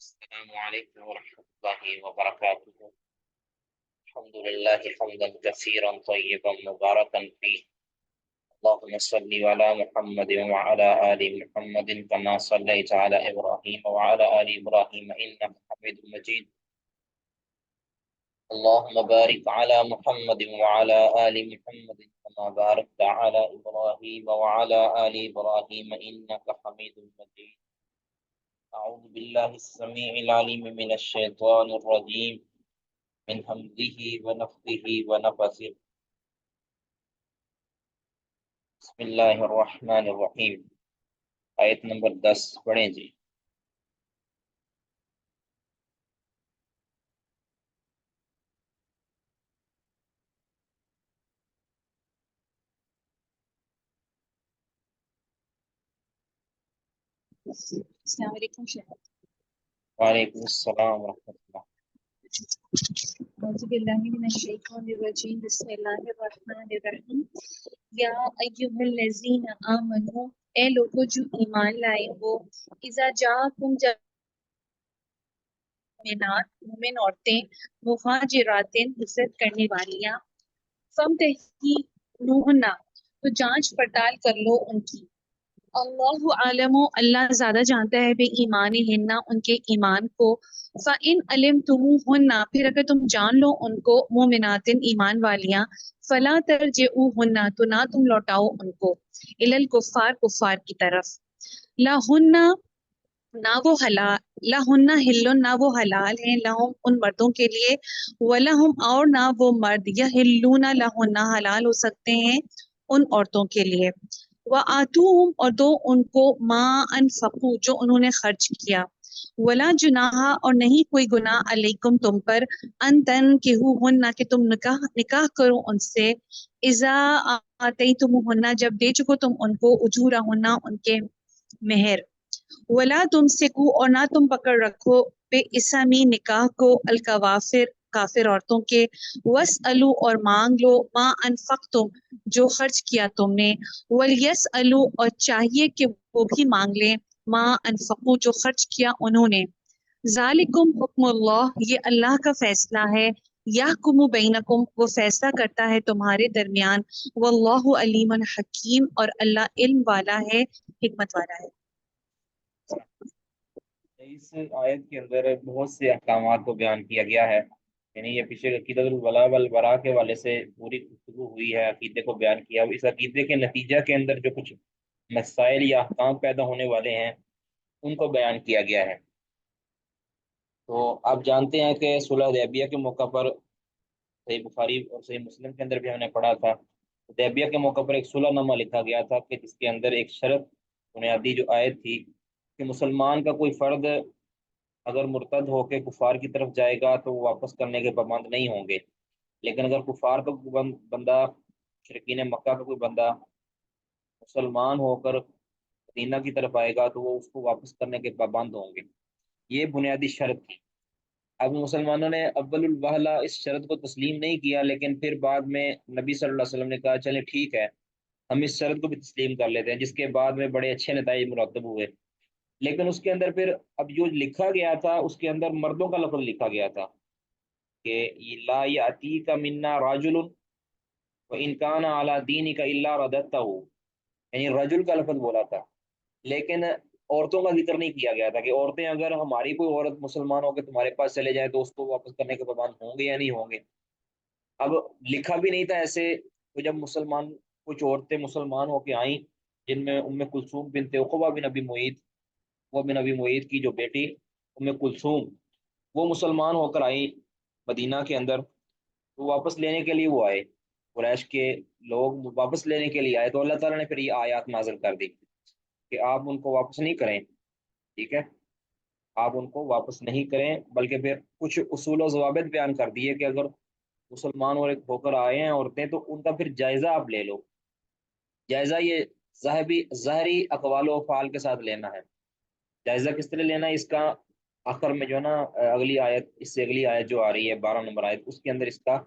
السلام عليكم ورحمة الله وبركاته. الحمد لله حمدا كثيرا طيبا مباركا فيه. اللهم صل على محمد وعلى آل محمد كما صليت على إبراهيم وعلى آل إبراهيم إنك حميد مجيد. اللهم بارك على محمد وعلى آل محمد كما باركت على إبراهيم وعلى آل إبراهيم إنك حميد مجيد. أعوذ بالله السميع العليم من الشيطان الرجيم من حمده ونفخه ونفثه. بسم اللہ الرحمن الرحیم. آیت نمبر 10 پڑھیں جی. السلام علیکم شیخ. وعلیکم السلام ورحمۃ اللہ. اعوذ باللہ من الشیطان الرجیم بسم اللہ الرحمن الرحیم. یا ایھا الذین آمنوا، اے لوگو جو ایمان لائے ہو، اذا جاءکم مومنات، مومن عورتیں، مہاجرات ہجرت کرنے والیاں، فامتحنوہن، تو جانچ پڑتال کر لو ان کی. اللہ عالم، اللہ زیادہ جانتا ہے بے ایمان ہننا، ان کے ایمان کو. فَإِنْ عَلِمْتُمُوهُنَّ، پھر اگر تم جان لو ان کو، مومنات ایمان والیاں، فَلَا تَرْجِعُوهُنَّ، تو نہ تم لوٹاؤ ان کو، إِلَى الْكُفَّارِ، کفار کی طرف. لَهُنَّ، نہ وہ حلال، لَهُنَّ حِلٌّ، نہ وہ حلال ہیں، لہم ان مردوں کے لیے، وَلَهُمْ، اور نہ وہ مرد، يَحِلُّونَ لَهُنَّ حلال ہو سکتے ہیں ان عورتوں کے لیے. وَآتُوهُمْ، اور دو ان کو، ما انفقوا، جو انہوں نے خرچ کیا. ولا جناح، اور نہیں کوئی گناہ، علیکم تم پر، ان تنکحوہن، کہ تم نکاح کرو ان سے، اذا آتیتموہن، جب دے چکو تم ان کو، اجورہن، ان کے مہر. ولا تمسکوا، اور نہ تم پکڑ رکھو، بے اسمی، نکاح کو، الکوافر، کافر عورتوں کے. واسألوا، اور مانگ لو، ما انفقتم، جو خرچ کیا تم نے. ولیسألوا، اور چاہیے کہ وہ بھی مانگ لیں، ما انفقوا، جو خرچ کیا انہوں نے. ذالکم حکم اللہ، یہ اللہ کا فیصلہ ہے. یحکم بینکم، وہ فیصلہ کرتا ہے تمہارے درمیان. واللہ علیم حکیم، اور اللہ علم والا ہے، حکمت والا ہے. اس آیت کے اندر بہت سے احکامات کو بیان کیا گیا ہے. یعنی یہ پیچھے عقیدۃ الولاء والبراء کے حوالے سے پوری گفتگو ہوئی ہے، عقیدے کو بیان کیا. اس عقیدے کے نتیجہ کے اندر جو کچھ مسائل یا احکام پیدا ہونے والے ہیں ان کو بیان کیا گیا ہے. تو آپ جانتے ہیں کہ صلح حدیبیہ کے موقع پر، صحیح بخاری اور صحیح مسلم کے اندر بھی ہم نے پڑھا تھا، حدیبیہ کے موقع پر ایک صلح نامہ لکھا گیا تھا کہ جس کے اندر ایک شرط بنیادی جو آیت تھی کہ مسلمان کا کوئی فرد اگر مرتد ہو کے کفار کی طرف جائے گا تو وہ واپس کرنے کے پابند نہیں ہوں گے، لیکن اگر کفار کا کوئی بندہ، مشرکین مکہ کا کوئی بندہ مسلمان ہو کر مدینہ کی طرف آئے گا تو وہ اس کو واپس کرنے کے پابند ہوں گے. یہ بنیادی شرط تھی. اب مسلمانوں نے اول الوہلہ اس شرط کو تسلیم نہیں کیا، لیکن پھر بعد میں نبی صلی اللہ علیہ وسلم نے کہا چلے ٹھیک ہے، ہم اس شرط کو بھی تسلیم کر لیتے ہیں، جس کے بعد میں بڑے اچھے نتائج مرتب ہوئے. لیکن اس کے اندر پھر اب جو لکھا گیا تھا اس کے اندر مردوں کا لفظ لکھا گیا تھا کہ لا یأتیک منا رجل وان کان علی دینک الا رددتہ، یعنی رجل کا لفظ بولا تھا، لیکن عورتوں کا ذکر نہیں کیا گیا تھا کہ عورتیں اگر ہماری کوئی عورت مسلمان ہو کے تمہارے پاس چلے جائے تو اس کو واپس کرنے کے پابند ہوں گے یا نہیں ہوں گے. اب لکھا بھی نہیں تھا ایسے. تو جب کچھ عورتیں مسلمان ہو کے آئیں، جن میں ام کلثوم بنت عقبہ بن ابی معیط، وہ بن ابی معیط کی جو بیٹی ام کلثوم، وہ مسلمان ہو کر آئیں مدینہ کے اندر، تو واپس لینے کے لیے وہ آئے، قریش کے لوگ واپس لینے کے لیے آئے. تو اللہ تعالیٰ نے پھر یہ آیات نازل کر دی کہ آپ ان کو واپس نہیں کریں، ٹھیک ہے، آپ ان کو واپس نہیں کریں، بلکہ پھر کچھ اصول و ضوابط بیان کر دیے کہ اگر مسلمان اور ہو کر آئے ہیں عورتیں تو ان کا پھر جائزہ آپ لے لو. جائزہ یہ ظاہری اقوال و افعال کے ساتھ لینا ہے. جائزہ کس طرح لینا ہے اس کا آخر میں جو ہے نا اگلی آیت، اس سے اگلی آیت جو آ رہی ہے 12 نمبر آیت، اس کے اندر اس کا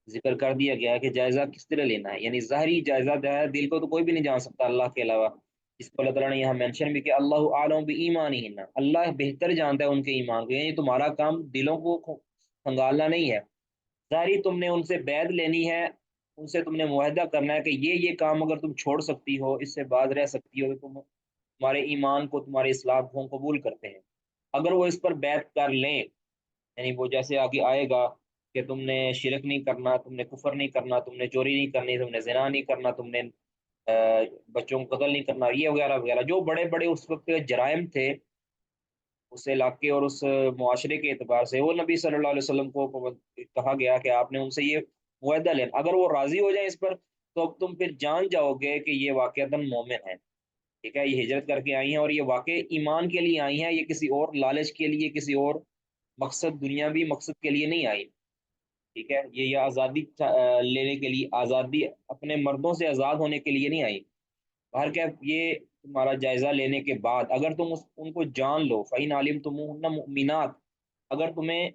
ذکر کر دیا گیا ہے کہ جائزہ کس طرح لینا ہے. یعنی ظاہری جائزہ جو ہے، دل کو تو کوئی بھی نہیں جان سکتا اللہ کے علاوہ، اس کو اللہ تعالیٰ نے یہاں مینشن بھی کیا، اللہ اعلم بایمانہن، اللہ بہتر جانتا ہے ان کے ایمان کو، یعنی تمہارا کام دلوں کو کھنگالنا نہیں ہے، ظاہری تم نے ان سے بیعت لینی ہے، ان سے تم نے معاہدہ کرنا ہے کہ یہ کام اگر تم چھوڑ سکتی ہو، اس سے باز رہ سکتی ہو، تو تم تمہارے ایمان کو، تمہارے اسلام کو ہم قبول کرتے ہیں۔ اگر وہ اس پر بیعت کر لیں، یعنی وہ جیسے آگے آئے گا کہ تم نے شرک نہیں کرنا، تم نے کفر نہیں کرنا، تم نے چوری نہیں کرنی، تم نے زنا نہیں کرنا، تم نے بچوں کو قتل نہیں کرنا، یہ وغیرہ وغیرہ جو بڑے بڑے اس وقت جرائم تھے اس علاقے اور اس معاشرے کے اعتبار سے، وہ نبی صلی اللہ علیہ وسلم کو کہا گیا کہ آپ نے ان سے یہ معاہدہ لینا، اگر وہ راضی ہو جائیں اس پر، تو اب تم پھر جان جاؤ گے کہ یہ واقعتاً مومن ہے، ٹھیک ہے، یہ ہجرت کر کے آئی ہیں اور یہ واقع ایمان کے لیے آئی ہیں، یہ کسی اور لالچ کے لیے، کسی اور مقصد، دنیاوی مقصد کے لیے نہیں آئی، ٹھیک ہے، یہ آزادی لینے کے لیے، آزادی اپنے مردوں سے آزاد ہونے کے لیے نہیں آئی۔ ہر کیا یہ تمہارا جائزہ لینے کے بعد اگر تم ان کو جان لو، فَإِنْ عَلِمْتُمُوهُنَّ مُؤْمِنَاتٍ، اگر تمہیں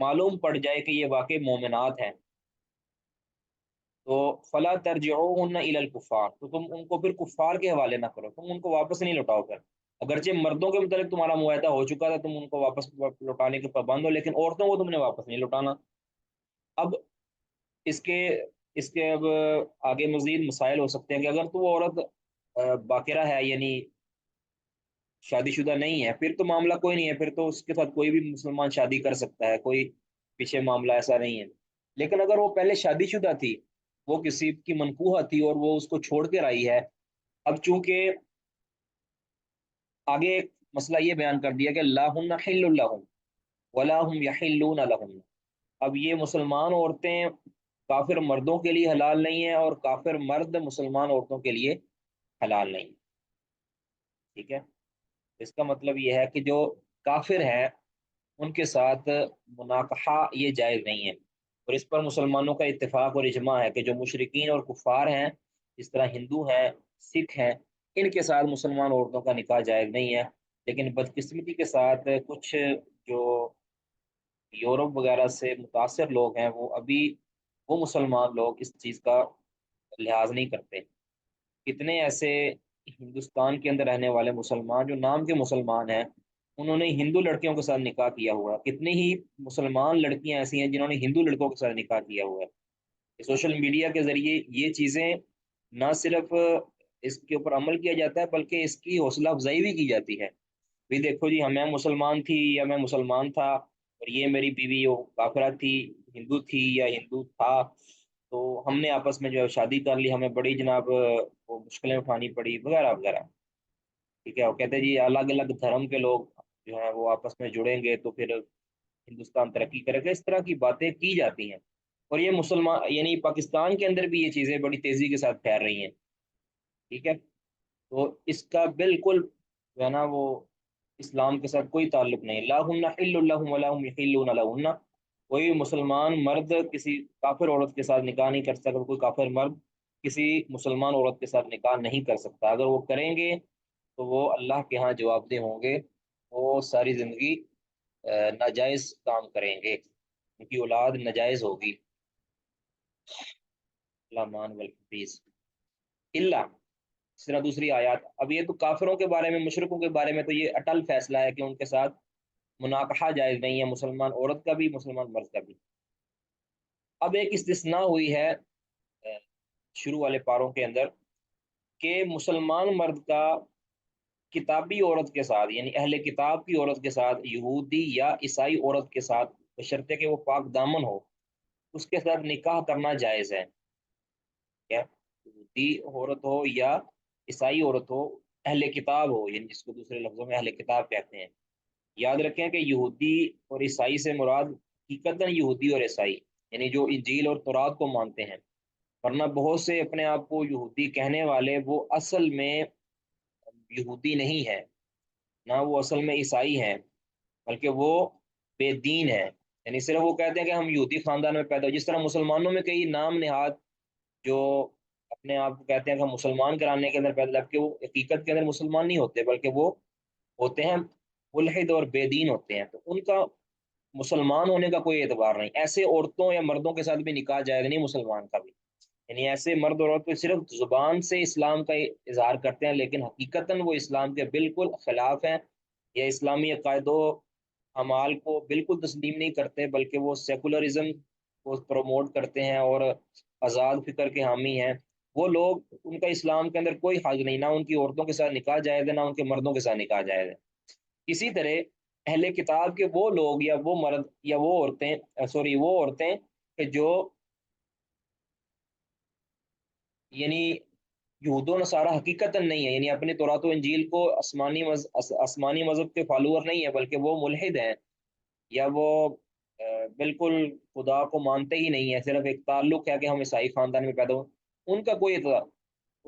معلوم پڑ جائے کہ یہ واقع مومنات ہیں، تو فلا ترجعوهن الى الكفار، تو تم ان کو پھر کفار کے حوالے نہ کرو، تم ان کو واپس نہیں لوٹاؤ کر، اگرچہ مردوں کے متعلق تمہارا معاہدہ ہو چکا تھا، تم ان کو واپس لوٹانے کے پابند ہو، لیکن عورتوں کو تم نے واپس نہیں لوٹانا۔ اب اس کے اس کے اب آگے مزید مسائل ہو سکتے ہیں کہ اگر تو وہ عورت باقرہ ہے، یعنی شادی شدہ نہیں ہے، پھر تو معاملہ کوئی نہیں ہے، پھر تو اس کے ساتھ کوئی بھی مسلمان شادی کر سکتا ہے، کوئی پیچھے معاملہ ایسا نہیں ہے۔ لیکن اگر وہ پہلے شادی شدہ تھی، وہ کسی کی منکوحہ تھی اور وہ اس کو چھوڑ کر آئی ہے، اب چونکہ آگے ایک مسئلہ یہ بیان کر دیا کہ لا ہن حل لہم ولا هم یحلون لہم، اب یہ مسلمان عورتیں کافر مردوں کے لیے حلال نہیں ہیں اور کافر مرد مسلمان عورتوں کے لیے حلال نہیں، ٹھیک ہے، اس کا مطلب یہ ہے کہ جو کافر ہیں ان کے ساتھ مناکحہ یہ جائز نہیں ہے، اور اس پر مسلمانوں کا اتفاق اور اجماع ہے کہ جو مشرکین اور کفار ہیں، جس طرح ہندو ہیں، سکھ ہیں، ان کے ساتھ مسلمان عورتوں کا نکاح جائز نہیں ہے۔ لیکن بدقسمتی کے ساتھ کچھ جو یورپ وغیرہ سے متاثر لوگ ہیں، وہ ابھی وہ مسلمان لوگ اس چیز کا لحاظ نہیں کرتے، کتنے ایسے ہندوستان کے اندر رہنے والے مسلمان جو نام کے مسلمان ہیں، انہوں نے ہندو لڑکیوں کے ساتھ نکاح کیا ہوا ہے، کتنی ہی مسلمان لڑکیاں ایسی ہیں جنہوں نے ہندو لڑکوں کے ساتھ نکاح کیا ہوا ہے۔ سوشل میڈیا کے ذریعے یہ چیزیں نہ صرف اس کے اوپر عمل کیا جاتا ہے، بلکہ اس کی حوصلہ افزائی بھی کی جاتی ہے، بھی دیکھو جی ہمیں مسلمان تھی یا میں مسلمان تھا اور یہ میری بیوی وہ کافرہ تھی، ہندو تھی یا ہندو تھا، تو ہم نے آپس میں جو ہے شادی کر لی، ہمیں بڑی جناب وہ مشکلیں اٹھانی پڑی وغیرہ وغیرہ، ٹھیک ہے، وہ کہتے ہیں جی الگ الگ دھرم کے لوگ جو ہیں وہ آپس میں جڑیں گے تو پھر ہندوستان ترقی کرے گا، اس طرح کی باتیں کی جاتی ہیں، اور یہ مسلمان یعنی پاکستان کے اندر بھی یہ چیزیں بڑی تیزی کے ساتھ پھیل رہی ہیں، ٹھیک ہے، تو اس کا بالکل جو ہے نا وہ اسلام کے ساتھ کوئی تعلق نہیں، لا ہن حل لہم ولا هم یحلون لہن، کوئی مسلمان مرد کسی کافر عورت کے ساتھ نکاح نہیں کر سکتا، کوئی کافر مرد کسی مسلمان عورت کے ساتھ نکاح نہیں کر سکتا، اگر وہ کریں گے تو وہ اللہ کے ہاں جواب دہ ہوں گے، وہ ساری زندگی ناجائز کام کریں گے، ان کی اولاد ناجائز ہوگی، لامان والحفیظ اللہ۔ اس طرح دوسری آیات، اب یہ تو کافروں کے بارے میں، مشرکوں کے بارے میں تو یہ اٹل فیصلہ ہے کہ ان کے ساتھ مناقحہ جائز نہیں ہے، مسلمان عورت کا بھی مسلمان مرد کا بھی۔ اب ایک استثناء ہوئی ہے شروع والے پاروں کے اندر کہ مسلمان مرد کا کتابی عورت کے ساتھ، یعنی اہل کتاب کی عورت کے ساتھ، یہودی یا عیسائی عورت کے ساتھ، بشرطے کہ وہ پاک دامن ہو، اس کے ساتھ نکاح کرنا جائز ہے، کیا یہودی عورت ہو یا عیسائی عورت ہو، اہل کتاب ہو، یعنی جس کو دوسرے لفظوں میں اہل کتاب کہتے ہیں۔ یاد رکھیں کہ یہودی اور عیسائی سے مراد حقیقتاً یہودی اور عیسائی، یعنی جو انجیل اور تورات کو مانتے ہیں، ورنہ بہت سے اپنے آپ کو یہودی کہنے والے وہ اصل میں یہودی نہیں ہے، نہ وہ اصل میں عیسائی ہیں، بلکہ وہ بے دین ہیں، یعنی صرف وہ کہتے ہیں کہ ہم یہودی خاندان میں پیدا ہوئے، جس طرح مسلمانوں میں کئی نام نہاد جو اپنے آپ کو کہتے ہیں کہ ہم مسلمان کرانے کے اندر پیدا، جبکہ وہ حقیقت کے اندر مسلمان نہیں ہوتے، بلکہ وہ ہوتے ہیں ملحد اور بے دین ہوتے ہیں، تو ان کا مسلمان ہونے کا کوئی اعتبار نہیں، ایسے عورتوں یا مردوں کے ساتھ بھی نکاح جائز نہیں مسلمان کا بھی، یعنی ایسے مرد اور عورت صرف زبان سے اسلام کا اظہار کرتے ہیں لیکن حقیقتاً وہ اسلام کے بالکل خلاف ہیں، یا اسلامی عقائد و اعمال کو بالکل تسلیم نہیں کرتے، بلکہ وہ سیکولرزم کو پروموٹ کرتے ہیں اور آزاد فکر کے حامی ہیں۔ وہ لوگ، ان کا اسلام کے اندر کوئی حاج نہیں، نہ ان کی عورتوں کے ساتھ نکاح جائز ہے، نہ ان کے مردوں کے ساتھ نکاح جائز ہے۔ اسی طرح اہل کتاب کے وہ لوگ یا وہ مرد یا وہ عورتیں، وہ عورتیں کہ جو یعنی یہود و نصارہ حقیقتاً نہیں ہے، یعنی اپنی تورات و انجیل کو آسمانی مذہب کے فالوور نہیں ہے، بلکہ وہ ملحد ہیں، یا وہ بالکل خدا کو مانتے ہی نہیں ہے، صرف ایک تعلق ہے کہ ہم عیسائی خاندان میں پیدا ہوئے، ان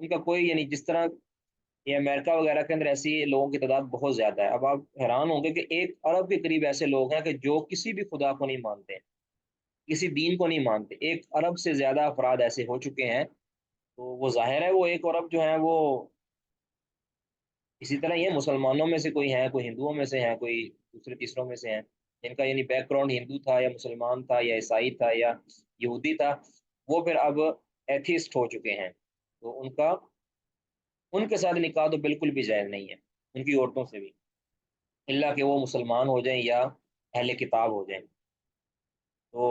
کا کوئی یعنی جس طرح یہ امریکہ وغیرہ کے اندر ایسی لوگوں کی تعداد بہت زیادہ ہے۔ اب آپ حیران ہوں گے کہ 1 ارب کے قریب ایسے لوگ ہیں کہ جو کسی بھی خدا کو نہیں مانتے، کسی دین کو نہیں مانتے۔ 1 ارب سے زیادہ افراد ایسے ہو چکے ہیں، تو وہ ظاہر ہے وہ 1 ارب جو ہیں وہ اسی طرح یہ مسلمانوں میں سے کوئی ہیں، کوئی ہندوؤں میں سے ہیں، کوئی دوسرے تیسروں میں سے ہیں، جن کا یعنی بیک گراؤنڈ ہندو تھا یا مسلمان تھا یا عیسائی تھا یا یہودی تھا، وہ پھر اب ایتھیسٹ ہو چکے ہیں، تو ان کے ساتھ نکاح تو بالکل بھی جائز نہیں ہے، ان کی عورتوں سے بھی، اللہ کہ وہ مسلمان ہو جائیں یا اہل کتاب ہو جائیں۔ تو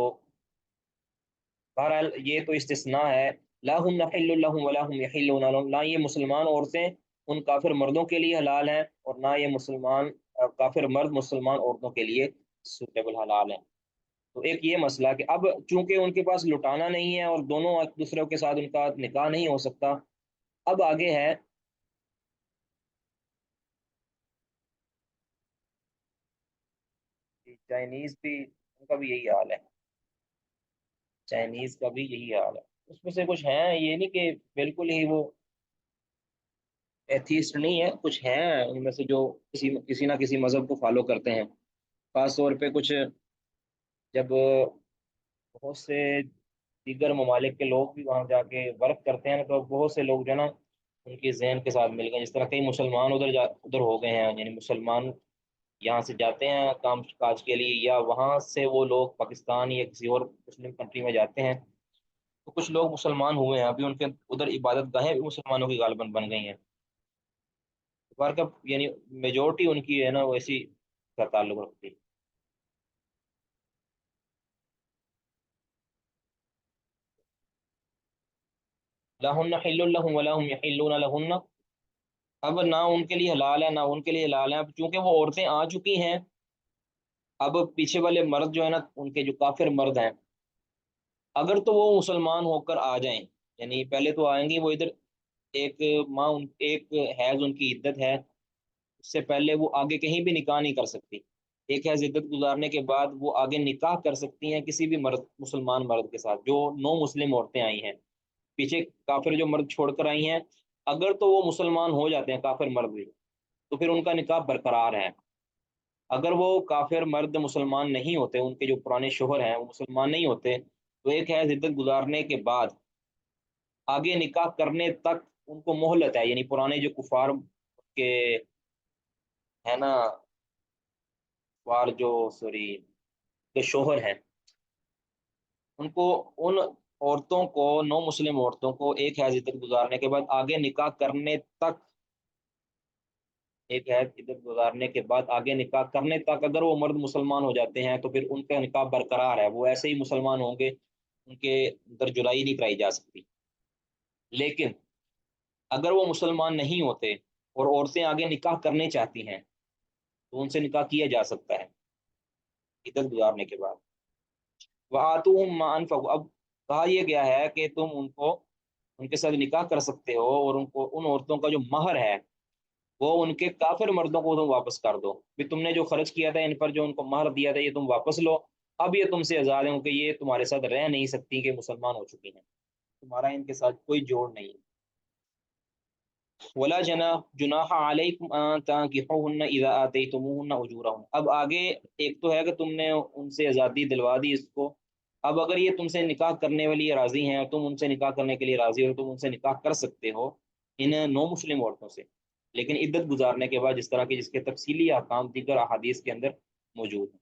بہرحال یہ تو استثناء ہے، لا ہن حل لهم ولا هم يحلون لهم، نہ یہ مسلمان عورتیں ان کافر مردوں کے لیے حلال ہیں، اور نہ یہ کافر مرد مسلمان عورتوں کے لیے سوٹیبل حلال ہیں۔ تو ایک یہ مسئلہ کہ اب چونکہ ان کے پاس لٹانا نہیں ہے اور دونوں ایک دوسرے کے ساتھ ان کا نکاح نہیں ہو سکتا، اب آگے ہے کہ چائنیز بھی، ان کا بھی یہی حال ہے، چائنیز کا بھی یہی حال ہے۔ اس میں سے کچھ ہیں، یہ نہیں کہ بالکل ہی وہ ایتھیسٹ نہیں ہے، کچھ ہیں ان میں سے جو کسی نہ کسی مذہب کو فالو کرتے ہیں، خاص طور پہ کچھ جب بہت سے دیگر ممالک کے لوگ بھی وہاں جا کے ورک کرتے ہیں تو بہت سے لوگ جو ہے نا ان کی ذہن کے ساتھ مل گئے، جس طرح کئی مسلمان ادھر ہو گئے ہیں، یعنی مسلمان یہاں سے جاتے ہیں کام کاج کے لیے، یا وہاں سے وہ لوگ پاکستان یا کسی اور مسلم کنٹری میں جاتے ہیں، تو کچھ لوگ مسلمان ہوئے ہیں، ابھی ان کے ادھر عبادت گاہیں بھی مسلمانوں کی غالباً بن گئی ہیں، بار کا یعنی میجورٹی ان کی ہے نا ویسی کا تعلق رکھتی ہے۔ لہن حل لهم ولا هم يحلون لهن، اب نہ ان کے لیے حلال ہے نہ ان کے لیے حلال ہے، اب چونکہ وہ عورتیں آ چکی ہیں، اب پیچھے والے مرد جو ہے نا ان کے جو کافر مرد ہیں، اگر تو وہ مسلمان ہو کر آ جائیں، یعنی پہلے تو آئیں گی وہ ادھر، ایک ایک حیض ان کی عدت ہے، اس سے پہلے وہ آگے کہیں بھی نکاح نہیں کر سکتی، ایک حیض عدت گزارنے کے بعد وہ آگے نکاح کر سکتی ہیں کسی بھی مرد، مسلمان مرد کے ساتھ، جو نو مسلم عورتیں آئی ہیں پیچھے، کافر جو مرد چھوڑ کر آئی ہیں، اگر تو وہ مسلمان ہو جاتے ہیں کافر مرد بھی، تو پھر ان کا نکاح برقرار ہے۔ اگر وہ کافر مرد مسلمان نہیں ہوتے، ان کے جو پرانے شوہر ہیں وہ مسلمان نہیں ہوتے، تو ایک ہے عدت گزارنے کے بعد آگے نکاح کرنے تک ان کو مہلت ہے، یعنی پرانے جو کفار کے ہے نا، کفار جو سوری کے شوہر ہیں، ان کو، ان عورتوں کو، نو مسلم عورتوں کو ایک حیض عدت گزارنے کے بعد آگے نکاح کرنے تک، ایک حیض عدت گزارنے کے بعد آگے نکاح کرنے تک اگر وہ مرد مسلمان ہو جاتے ہیں تو پھر ان کا نکاح برقرار ہے، وہ ایسے ہی مسلمان ہوں گے، ان کے اندر جدائی نہیں کرائی جا سکتی۔ لیکن اگر وہ مسلمان نہیں ہوتے اور عورتیں آگے نکاح کرنے چاہتی ہیں تو ان سے نکاح کیا جا سکتا ہے عدت گزارنے کے بعد۔ وآتوہم ما انفقوا، اب کہا یہ گیا ہے کہ تم ان کو، ان کے ساتھ نکاح کر سکتے ہو، اور ان کو، ان عورتوں کا جو مہر ہے وہ ان کے کافر مردوں کو تم واپس کر دو، بھی تم نے جو خرچ کیا تھا ان پر، جو ان کو مہر دیا تھا، یہ تم واپس لو، اب یہ تم سے آزاد ہیں کہ یہ تمہارے ساتھ رہ نہیں سکتی، کہ مسلمان ہو چکی ہیں، تمہارا ان کے ساتھ کوئی جوڑ نہیں ہے۔ ولا جناح علیکم ان تنکحوهن اذا آتیتموهن اجورهن، اب آگے ایک تو ہے کہ تم نے ان سے آزادی دلوا دی اس کو، اب اگر یہ تم سے نکاح کرنے والی راضی ہیں اور تم ان سے نکاح کرنے کے لیے راضی ہو، تم ان سے نکاح کر سکتے ہو ان نو مسلم عورتوں سے، لیکن عدت گزارنے کے بعد، جس طرح کی جس کے تفصیلی احکام دیگر احادیث کے اندر موجود ہیں۔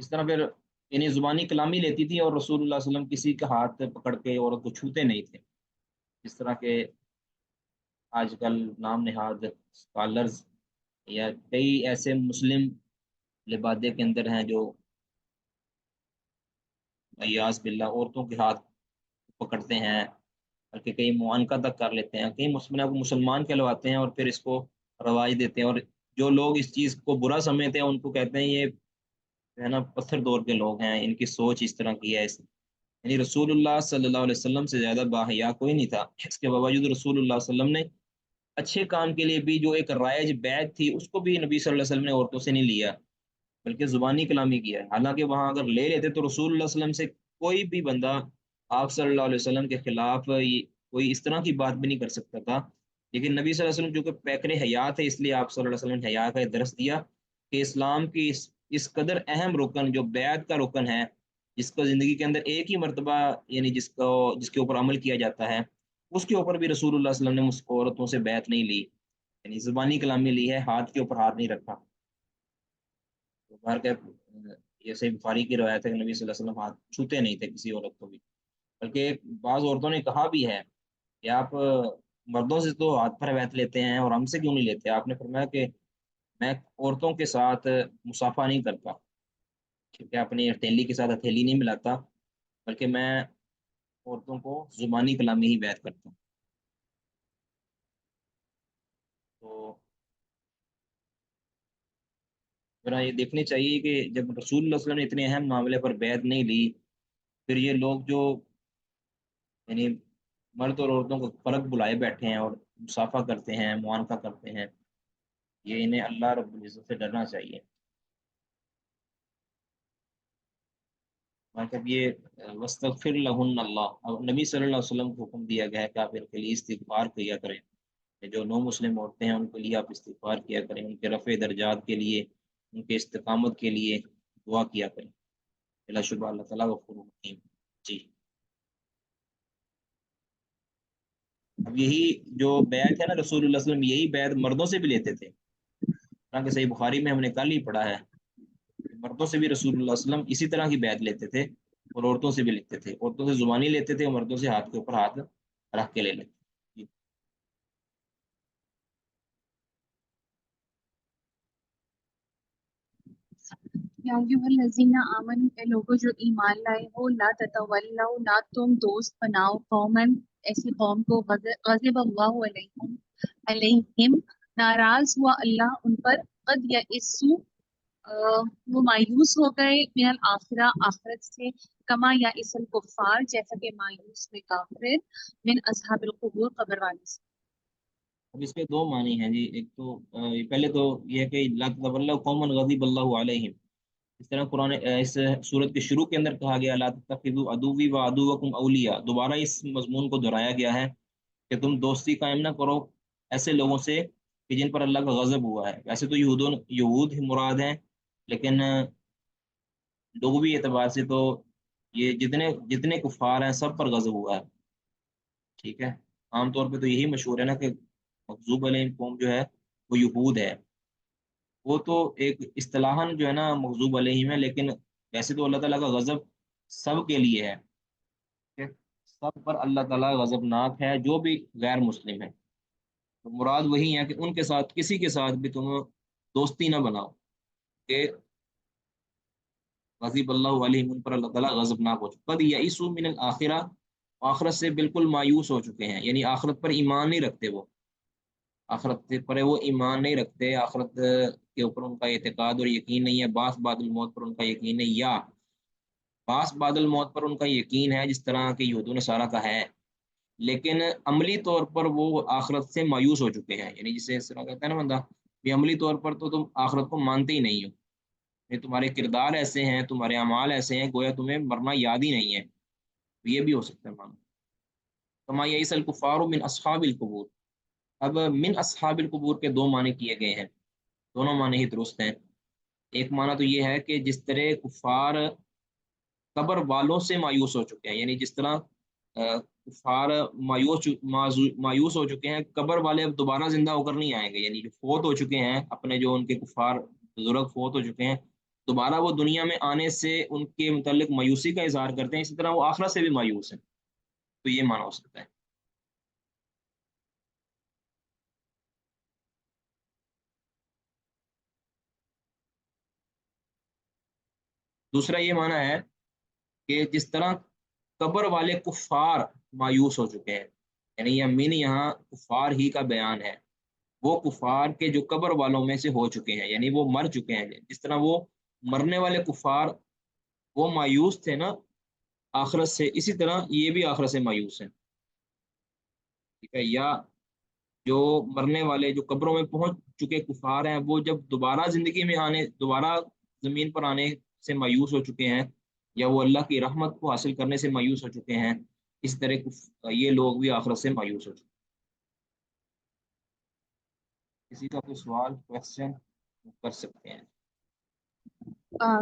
اس طرح پھر یعنی زبانی کلامی لیتی تھی، اور رسول اللہ صلی اللہ علیہ وسلم کسی کا ہاتھ پکڑ کے عورت کو چھوتے نہیں تھے، جس طرح کے آج کل نام نہاد اسکالرز یا کئی ایسے مسلم لبادے کے اندر ہیں جو ایاز باللہ عورتوں کے ہاتھ پکڑتے ہیں، بلکہ کئی معانقہ تک کر لیتے ہیں، کئی مسلمان کو مسلمان کہلواتے ہیں اور پھر اس کو رواج دیتے ہیں، اور جو لوگ اس چیز کو برا سمجھتے ہیں ان کو کہتے ہیں یہ جو ہے نا پتھر دور کے لوگ ہیں، ان کی سوچ اس طرح کی ہے، یعنی رسول اللہ صلی اللہ علیہ وسلم سے زیادہ باحیا کوئی نہیں تھا، اس کے باوجود رسول اللہ صلی اللہ علیہ وسلم نے اچھے کام کے لیے بھی جو ایک رائج بیعت تھی اس کو بھی نبی صلی اللہ علیہ وسلم نے عورتوں سے نہیں لیا، بلکہ زبانی کلامی کیا ہے، حالانکہ وہاں اگر لے لیتے تو رسول اللہ صلی اللہ علیہ وسلم سے کوئی بھی بندہ آپ صلی اللہ علیہ وسلم کے خلاف کوئی اس طرح کی بات بھی نہیں کر سکتا تھا، لیکن نبی صلی اللہ علیہ وسلم جو کہ پیکر حیات ہے، اس لیے آپ صلی اللہ علیہ وسلم نے حیا کا درس دیا کہ اسلام کی اس قدر اہم رکن جو بیعت کا رکن ہے، جس کو زندگی کے اندر ایک ہی مرتبہ یعنی جس کے اوپر عمل کیا جاتا ہے، اس کے اوپر بھی رسول اللہ صلی اللہ علیہ وسلم نے عورتوں سے بیعت نہیں لی، یعنی زبانی کلامی لی ہے، ہاتھ کے اوپر ہاتھ نہیں رکھا۔ تو باہر کے یہ صحیح بخاری کی روایت ہے کہ نبی صلی اللہ علیہ وسلم ہاتھ چھوتے نہیں تھے کسی عورت کو بھی، بلکہ بعض عورتوں نے کہا بھی ہے کہ آپ مردوں سے تو ہاتھ پر بیعت لیتے ہیں اور ہم سے کیوں نہیں لیتے؟ آپ نے فرمایا کہ میں عورتوں کے ساتھ مصافحہ نہیں کرتا، کیونکہ اپنی ہتھیلی کے ساتھ ہتھیلی نہیں ملاتا، بلکہ میں عورتوں کو زبانی کلامی ہی بیعت کرتا ہوں۔ تو ذرا یہ دیکھنی چاہیے کہ جب رسول اللہ صلی اللہ علیہ وسلم نے اتنے اہم معاملے پر بیعت نہیں لی، پھر یہ لوگ جو یعنی مرد اور عورتوں کو فرق بلائے بیٹھے ہیں اور مصافحہ کرتے ہیں، معانقہ کرتے ہیں، یہ انہیں اللہ رب العزت سے ڈرنا چاہیے۔ مطلب یہ وستغفر لہن اللہ، اب نبی صلی اللہ علیہ وسلم کو حکم دیا گیا ہے کہ آپ ان کے لیے استغفار کیا کریں، کہ جو نو مسلم عورتیں ہیں ان کے لیے آپ استغفار کیا کریں، ان کے رفع درجات کے لیے، ان کے استقامت کے لیے دعا کیا کریں، بلا شبہ اللہ تعالیٰ غفور رحیم۔ جی، اب یہی جو بیعت ہے نا رسول اللہ صلی اللہ علیہ وسلم، یہی بیعت مردوں سے بھی لیتے تھے، حالانکہ صحیح بخاری میں ہم نے کل ہی پڑھا ہے کہ مردوں سے بھی رسول اللہ صلی اللہ علیہ وسلم اسی طرح کی بیعت لیتے تھے، اور عورتوں سے بھی لیتے تھے، عورتوں سے زبانی لیتے تھے اور مردوں سے ہاتھ کے اوپر ہاتھ رکھ کے لے لیتے تھے۔ یا ایھا الذین آمنوا، اے لوگوں جو ایمان لائے ہو، لا تتولوا، نہ تم دوست بناؤ، قومن ایسی قوم کو غضب اللہ علیہم، ناراض ہوا اللہ ان پر، قد یئسوا، وہ مایوس ہو گئے، من الآخرہ آخرت سے، کما یئس الکفار جیسا کہ مایوس ہوئے کافر، من اصحاب القبور قبر والے سے۔ اب اس کے دو معنی ہیں جی، ایک تو پہلے تو یہ ہے کہ لا تتولوا قوما غضب اللہ علیہم، اس طرح قرآن اس صورت کے شروع کے اندر کہا گیا لا تتخذوا عدوی وعدوکم اولیاء، دوبارہ اس مضمون کو دہرایا گیا ہے کہ تم دوستی قائم نہ کرو ایسے لوگوں سے کہ جن پر اللہ کا غضب ہوا ہے۔ ویسے تو یہود مراد ہیں، لیکن لغوی اعتبار سے تو یہ جتنے جتنے کفار ہیں سب پر غضب ہوا ہے، ٹھیک ہے۔ عام طور پہ تو یہی مشہور ہے نا کہ مغضوب علیہم قوم جو ہے وہ یہود ہے، وہ تو ایک اصطلاحاً جو ہے نا مغضوب علیہم ہے، لیکن ویسے تو اللہ تعالیٰ کا غضب سب کے لیے ہے، ٹھیک ہے؟ سب پر اللہ تعالیٰ غضب ناک ہے جو بھی غیر مسلم ہے، تو مراد وہی ہے کہ ان کے ساتھ کسی کے ساتھ بھی تم دوستی نہ بناؤ کہ غضب اللہ علیہم، ان پر اللہ تعالیٰ غضب ناک ہو چکا، قد یئسوا من الآخرہ، آخرت سے بالکل مایوس ہو چکے ہیں، یعنی آخرت پر ایمان نہیں رکھتے، وہ آخرت پر وہ ایمان نہیں رکھتے، آخرت کے اوپر ان کا اعتقاد اور یقین نہیں ہے، بعث بعد الموت پر ان کا یقین نہیں، یا بعث بعد الموت پر ان کا یقین ہے جس طرح کہ یہود و نصارہ کا ہے، لیکن عملی طور پر وہ آخرت سے مایوس ہو چکے ہیں، یعنی جسے اس طرح کہتا ہے نا بندہ کہ عملی طور پر تو تم آخرت کو مانتے ہی نہیں ہو، یعنی تمہارے کردار ایسے ہیں، تمہارے اعمال ایسے ہیں، گویا تمہیں مرنا یاد ہی نہیں ہے، یہ بھی ہو سکتا ہے مانو۔ کما یئس الکفار من اصحاب القبور، اب من اصحاب القبور کے دو معنی کیے گئے ہیں، دونوں معنی ہی درست ہیں۔ ایک معنی تو یہ ہے کہ جس طرح کفار قبر والوں سے مایوس ہو چکے ہیں، یعنی جس طرح کفار مایوس ہو چکے ہیں، قبر والے اب دوبارہ زندہ ہو کر نہیں آئیں گے، یعنی جو فوت ہو چکے ہیں اپنے، جو ان کے کفار بزرگ فوت ہو چکے ہیں، دوبارہ وہ دنیا میں آنے سے ان کے متعلق مایوسی کا اظہار کرتے ہیں، اسی طرح وہ آخرت سے بھی مایوس ہیں. تو یہ معنی ہو سکتا ہے. دوسرا یہ معنی ہے کہ جس طرح قبر والے کفار مایوس ہو چکے ہیں، یعنی یہ امین یہاں کفار ہی کا بیان ہے، وہ کفار کے جو قبر والوں میں سے ہو چکے ہیں، یعنی وہ مر چکے ہیں. جس طرح وہ مرنے والے کفار وہ مایوس تھے نا آخرت سے، اسی طرح یہ بھی آخرت سے مایوس ہیں. ٹھیک ہے. یا جو مرنے والے جو قبروں میں پہنچ چکے کفار ہیں، وہ جب دوبارہ زندگی میں آنے، دوبارہ زمین پر آنے سے مایوس ہو چکے ہیں، یا وہ اللہ کی رحمت کو حاصل کرنے سے مایوس ہو چکے ہیں، اس طرح یہ لوگ بھی آخرت سے مایوس ہو چکے ہیں. کسی کا کوئی سوال کوشچن کر سکتے ہیں.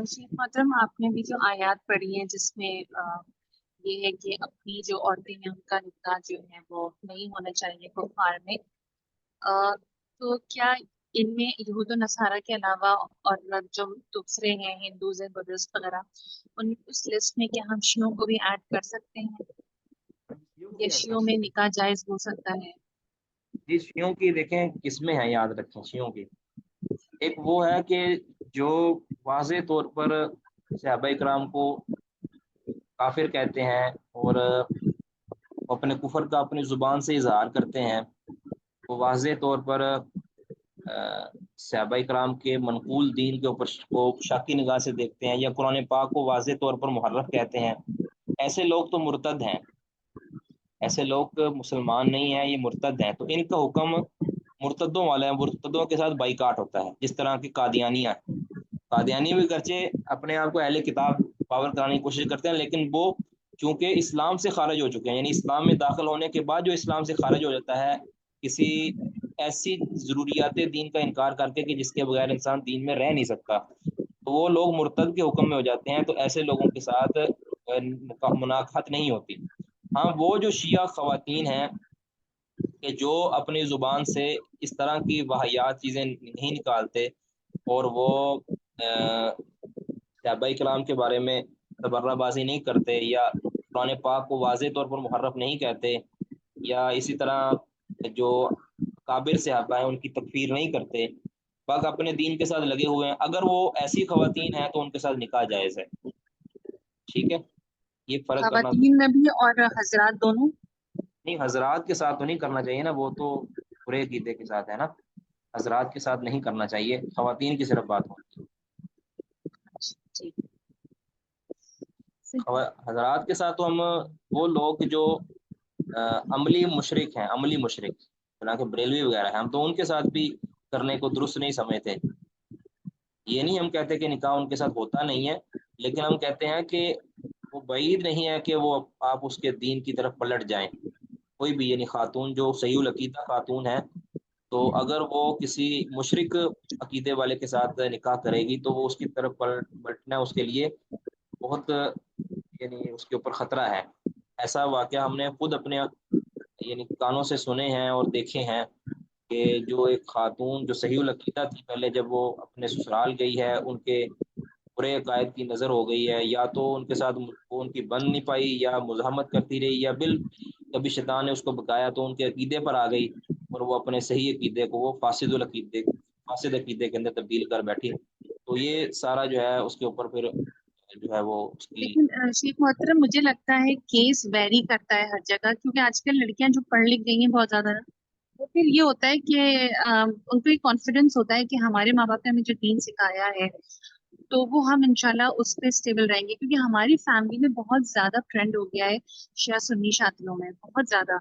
شیخ محترم، آپ نے بھی جو آیات پڑھی ہیں جس میں یہ ہے کہ اپنی جو عورتیں ہیں ان کا نکاح جو ہے وہ نہیں ہونا چاہیے کفار میں، تو کیا ان میں یہود و نصارہ کے علاوہ اور جو دوسرے ہیں ہندوز ہیں بدھسٹ وغیرہ، ان اس لسٹ میں کیا ہم شیعوں کو بھی ایڈ کر سکتے ہیں یا شیعوں میں نکاح جائز ہو سکتا ہے؟ جی، شیعوں کی دیکھیں قسمیں ہیں، یاد رکھیں شیعوں کی. ایک وہ ہے کہ جو واضح طور پر صحابہ کرام کو کافر کہتے ہیں اور اپنے کفر کا اپنی زبان سے اظہار کرتے ہیں. وہ واضح طور پر صحابہ کرام کے منقول دین کے اوپر کو شاکی نگاہ سے دیکھتے ہیں، یا قرآن پاک کو واضح طور پر محرف کہتے ہیں. ایسے لوگ تو مرتد ہیں، ایسے لوگ مسلمان نہیں ہیں، یہ مرتد ہیں. تو ان کا حکم مرتدوں والا ہے، مرتدوں کے ساتھ بائیکاٹ ہوتا ہے. جس طرح کی قادیانیہ، قادیانی بھی گرچہ اپنے آپ کو اہل کتاب پاور کرانے کی کوشش کرتے ہیں، لیکن وہ چونکہ اسلام سے خارج ہو چکے ہیں، یعنی اسلام میں داخل ہونے کے بعد جو اسلام سے خارج ہو جاتا ہے کسی ایسی ضروریات دین کا انکار کر کے کہ جس کے بغیر انسان دین میں رہ نہیں سکتا، تو وہ لوگ مرتد کے حکم میں ہو جاتے ہیں. تو ایسے لوگوں کے ساتھ مناقحت نہیں ہوتی. ہاں، وہ جو شیعہ خواتین ہیں کہ جو اپنی زبان سے اس طرح کی واہیات چیزیں نہیں نکالتے، اور وہ صحابہ کرام کے بارے میں تبرہ بازی نہیں کرتے، یا قرآن پاک کو واضح طور پر محرف نہیں کہتے، یا اسی طرح جو کابر صحابہ ہیں ان کی تکفیر نہیں کرتے، باقی اپنے دین کے ساتھ لگے ہوئے ہیں، اگر وہ ایسی خواتین ہیں تو ان کے ساتھ نکاح جائز ہے. ٹھیک ہے. یہ فرق کرنا خواتین میں بھی اور حضرات دونوں؟ نہیں، حضرات کے ساتھ تو نہیں کرنا چاہیے نا، وہ تو برے عقیدے کے ساتھ ہے نا. حضرات کے ساتھ نہیں کرنا چاہیے، خواتین کی صرف بات ہوتی جی، ہے. حضرات کے ساتھ تو ہم وہ لوگ جو عملی مشرک ہیں، عملی مشرک حالانکہ بریلوی وغیرہ ہیں، ہم تو ان کے ساتھ بھی کرنے کو درست نہیں سمجھتے. یہ نہیں ہم کہتے کہ نکاح ان کے ساتھ ہوتا نہیں ہے، لیکن ہم کہتے ہیں کہ وہ بعید نہیں ہے کہ وہ آپ اس کے دین کی طرف پلٹ جائیں. کوئی بھی یعنی خاتون جو صحیح العقیدہ خاتون ہے، تو اگر وہ کسی مشرک عقیدے والے کے ساتھ نکاح کرے گی تو وہ اس کی طرف پلٹنا اس کے لیے بہت، یعنی اس کے اوپر خطرہ ہے. ایسا واقعہ ہم نے خود اپنے یعنی کانوں سے سنے ہیں اور دیکھے ہیں کہ جو ایک خاتون جو صحیح العقیدہ تھی، پہلے جب وہ اپنے سسرال گئی ہے، ان کے برے عقائد کی نظر ہو گئی ہے، یا تو ان کے ساتھ وہ ان کی بن نہیں پائی، یا مزاحمت کرتی رہی، یا کبھی شیطان نے اس کو بکایا تو ان کے عقیدے پر آ گئی، اور وہ اپنے صحیح عقیدے کو وہ فاسد عقیدے کے اندر تبدیل کر بیٹھی. تو یہ سارا جو ہے اس کے اوپر پھر جو ہے وہ اس کی. لیکن شیخ محترم مجھے لگتا ہے کیس ویری کرتا ہے ہر جگہ، کیونکہ آج کل لڑکیاں جو پڑھ لکھ گئی ہیں بہت زیادہ، تو پھر یہ ہوتا ہے کہ ان کو یہ کانفیڈینس ہوتا ہے کہ ہمارے ماں باپ نے ہمیں جو دین سکھایا ہے تو وہ ہم انشاءاللہ اس پہ اسٹیبل رہیں گے. کیونکہ ہماری فیملی میں بہت زیادہ ٹرینڈ ہو گیا ہے شیعہ سنی شادیوں میں، بہت زیادہ.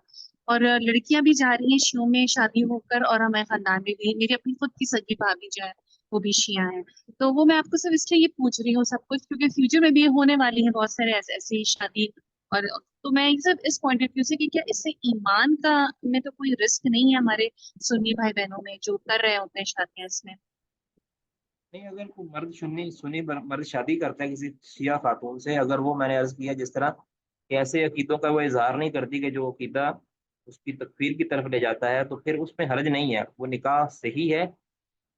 اور لڑکیاں بھی جا رہی ہیں شیعوں میں شادی ہو کر، اور ہمارے خاندان میں بھی میری اپنی خود کی سگی بھابھی جو ہے وہ بھی شیعہ ہیں. تو وہ میں آپ کو صرف اس لیے یہ پوچھ رہی ہوں سب کچھ کیونکہ فیوچر میں بھی یہ ہونے والی ہیں بہت سارے ایسی شادی. اور تو میں صرف اس پوائنٹ آف ویو سے کہ کیا اس سے ایمان کا میں تو کوئی رسک نہیں ہے ہمارے سنی بھائی بہنوں میں جو کر رہے ہوتے ہیں شادیاں اس میں؟ نہیں، اگر کوئی مرد سنی مرد شادی کرتا ہے کسی شیعہ خاتون سے، اگر وہ میں نے عرض کیا جس طرح کہ ایسے عقیدوں کا وہ اظہار نہیں کرتی کہ جو عقیدہ اس کی تکفیر کی طرف لے جاتا ہے، تو پھر اس میں حرج نہیں ہے، وہ نکاح صحیح ہے.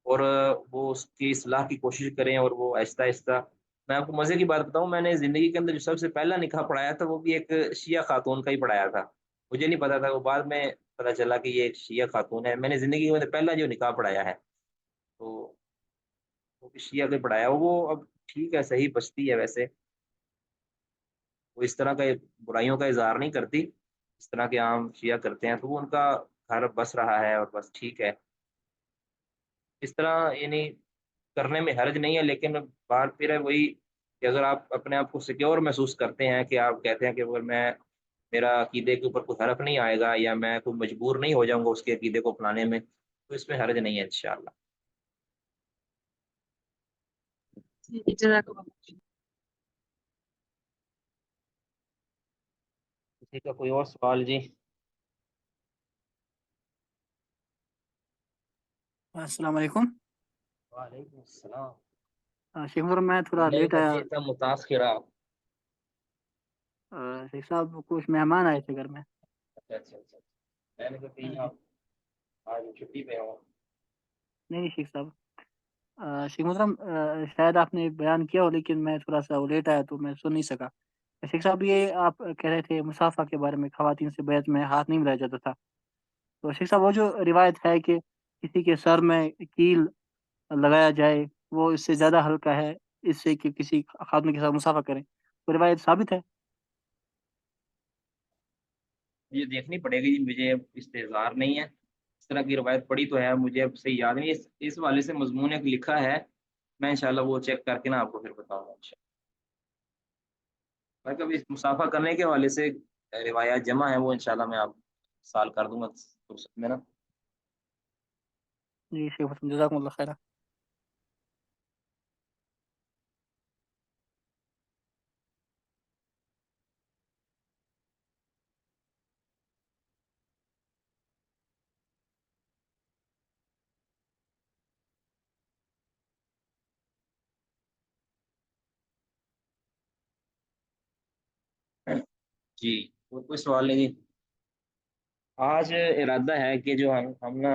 اور وہ اس کی اصلاح کی کوشش کریں، اور وہ آہستہ آہستہ. میں آپ کو مزے کی بات بتاؤں، میں نے زندگی کے اندر جو سب سے پہلا نکاح پڑھایا تھا وہ بھی ایک شیعہ خاتون کا ہی پڑھایا تھا. مجھے نہیں پتا تھا، وہ بعد میں پتا چلا کہ یہ ایک شیعہ خاتون ہے. میں نے زندگی میں پہلا جو نکاح پڑھایا ہے تو وہ بھی شیعہ کا ہی پڑھایا. وہ اب ٹھیک ہے، صحیح بچتی ہے ویسے. وہ اس طرح کا برائیوں کا اظہار نہیں کرتی اس طرح کے عام شیعہ کرتے ہیں، تو وہ ان کا گھر بس رہا ہے اور بس ٹھیک ہے. اس طرح یعنی کرنے میں حرج نہیں ہے، لیکن بات پھر ہے وہی کہ اگر آپ اپنے آپ کو سیکیور محسوس کرتے ہیں، کہ آپ کہتے ہیں کہ اگر میں میرا عقیدے کے اوپر کوئی حرف نہیں آئے گا، یا میں کوئی مجبور نہیں ہو جاؤں گا اس کے عقیدے کو اپنانے میں، تو اس میں حرج نہیں ہے انشاءاللہ. جزاک اللہ خیر۔ کسی کا کوئی اور سوال جی؟ السلام علیکم۔ وعلیکم السلام. شیخ صاحب میں تھوڑا لیٹ آیا۔ جیتا متاخرہ. شیخ صاحب کچھ مہمان آئے تھے گھر میں۔ اچھا اچھا اچھا. میں نے کہا کہیں جی آپ آج چھٹی پہ ہوں. نہیں شیخ صاحب، شیخ محترم شاید آپ نے بیان کیا ہو، لیکن میں تھوڑا سا لیٹ آیا تو میں سن نہیں سکا۔ شیخ صاحب یہ آپ کہہ رہے تھے مسافہ کے بارے میں، خواتین سے بیعت میں ہاتھ نہیں ملایا جاتا تھا، تو شیخ صاحب وہ جو روایت ہے کہ کسی کے سر میں کیل لگایا جائے وہ اس سے زیادہ ہلکا ہے اس سے کہ کسی خاتون کے ساتھ مسافہ کریں، وہ روایت ثابت ہے؟ مجھے دیکھنی پڑے گی جی، مجھے استحضار نہیں ہے. اس طرح کی روایت پڑی تو ہے، مجھے اب صحیح یاد نہیں. اس والے سے مضمون ایک لکھا ہے، میں انشاءاللہ وہ چیک کر کے نا آپ کو پھر بتاؤں گا انشاءاللہ. باقی اب اس مسافہ کرنے کے حوالے سے روایات جمع ہے، وہ انشاءاللہ میں آپ سال کر دوں گا فرصت میں نا. جی شیخ محترم جزاکم اللہ خیر۔ جی کوئی سوال نہیں جی. آج ارادہ ہے کہ جو ہم نا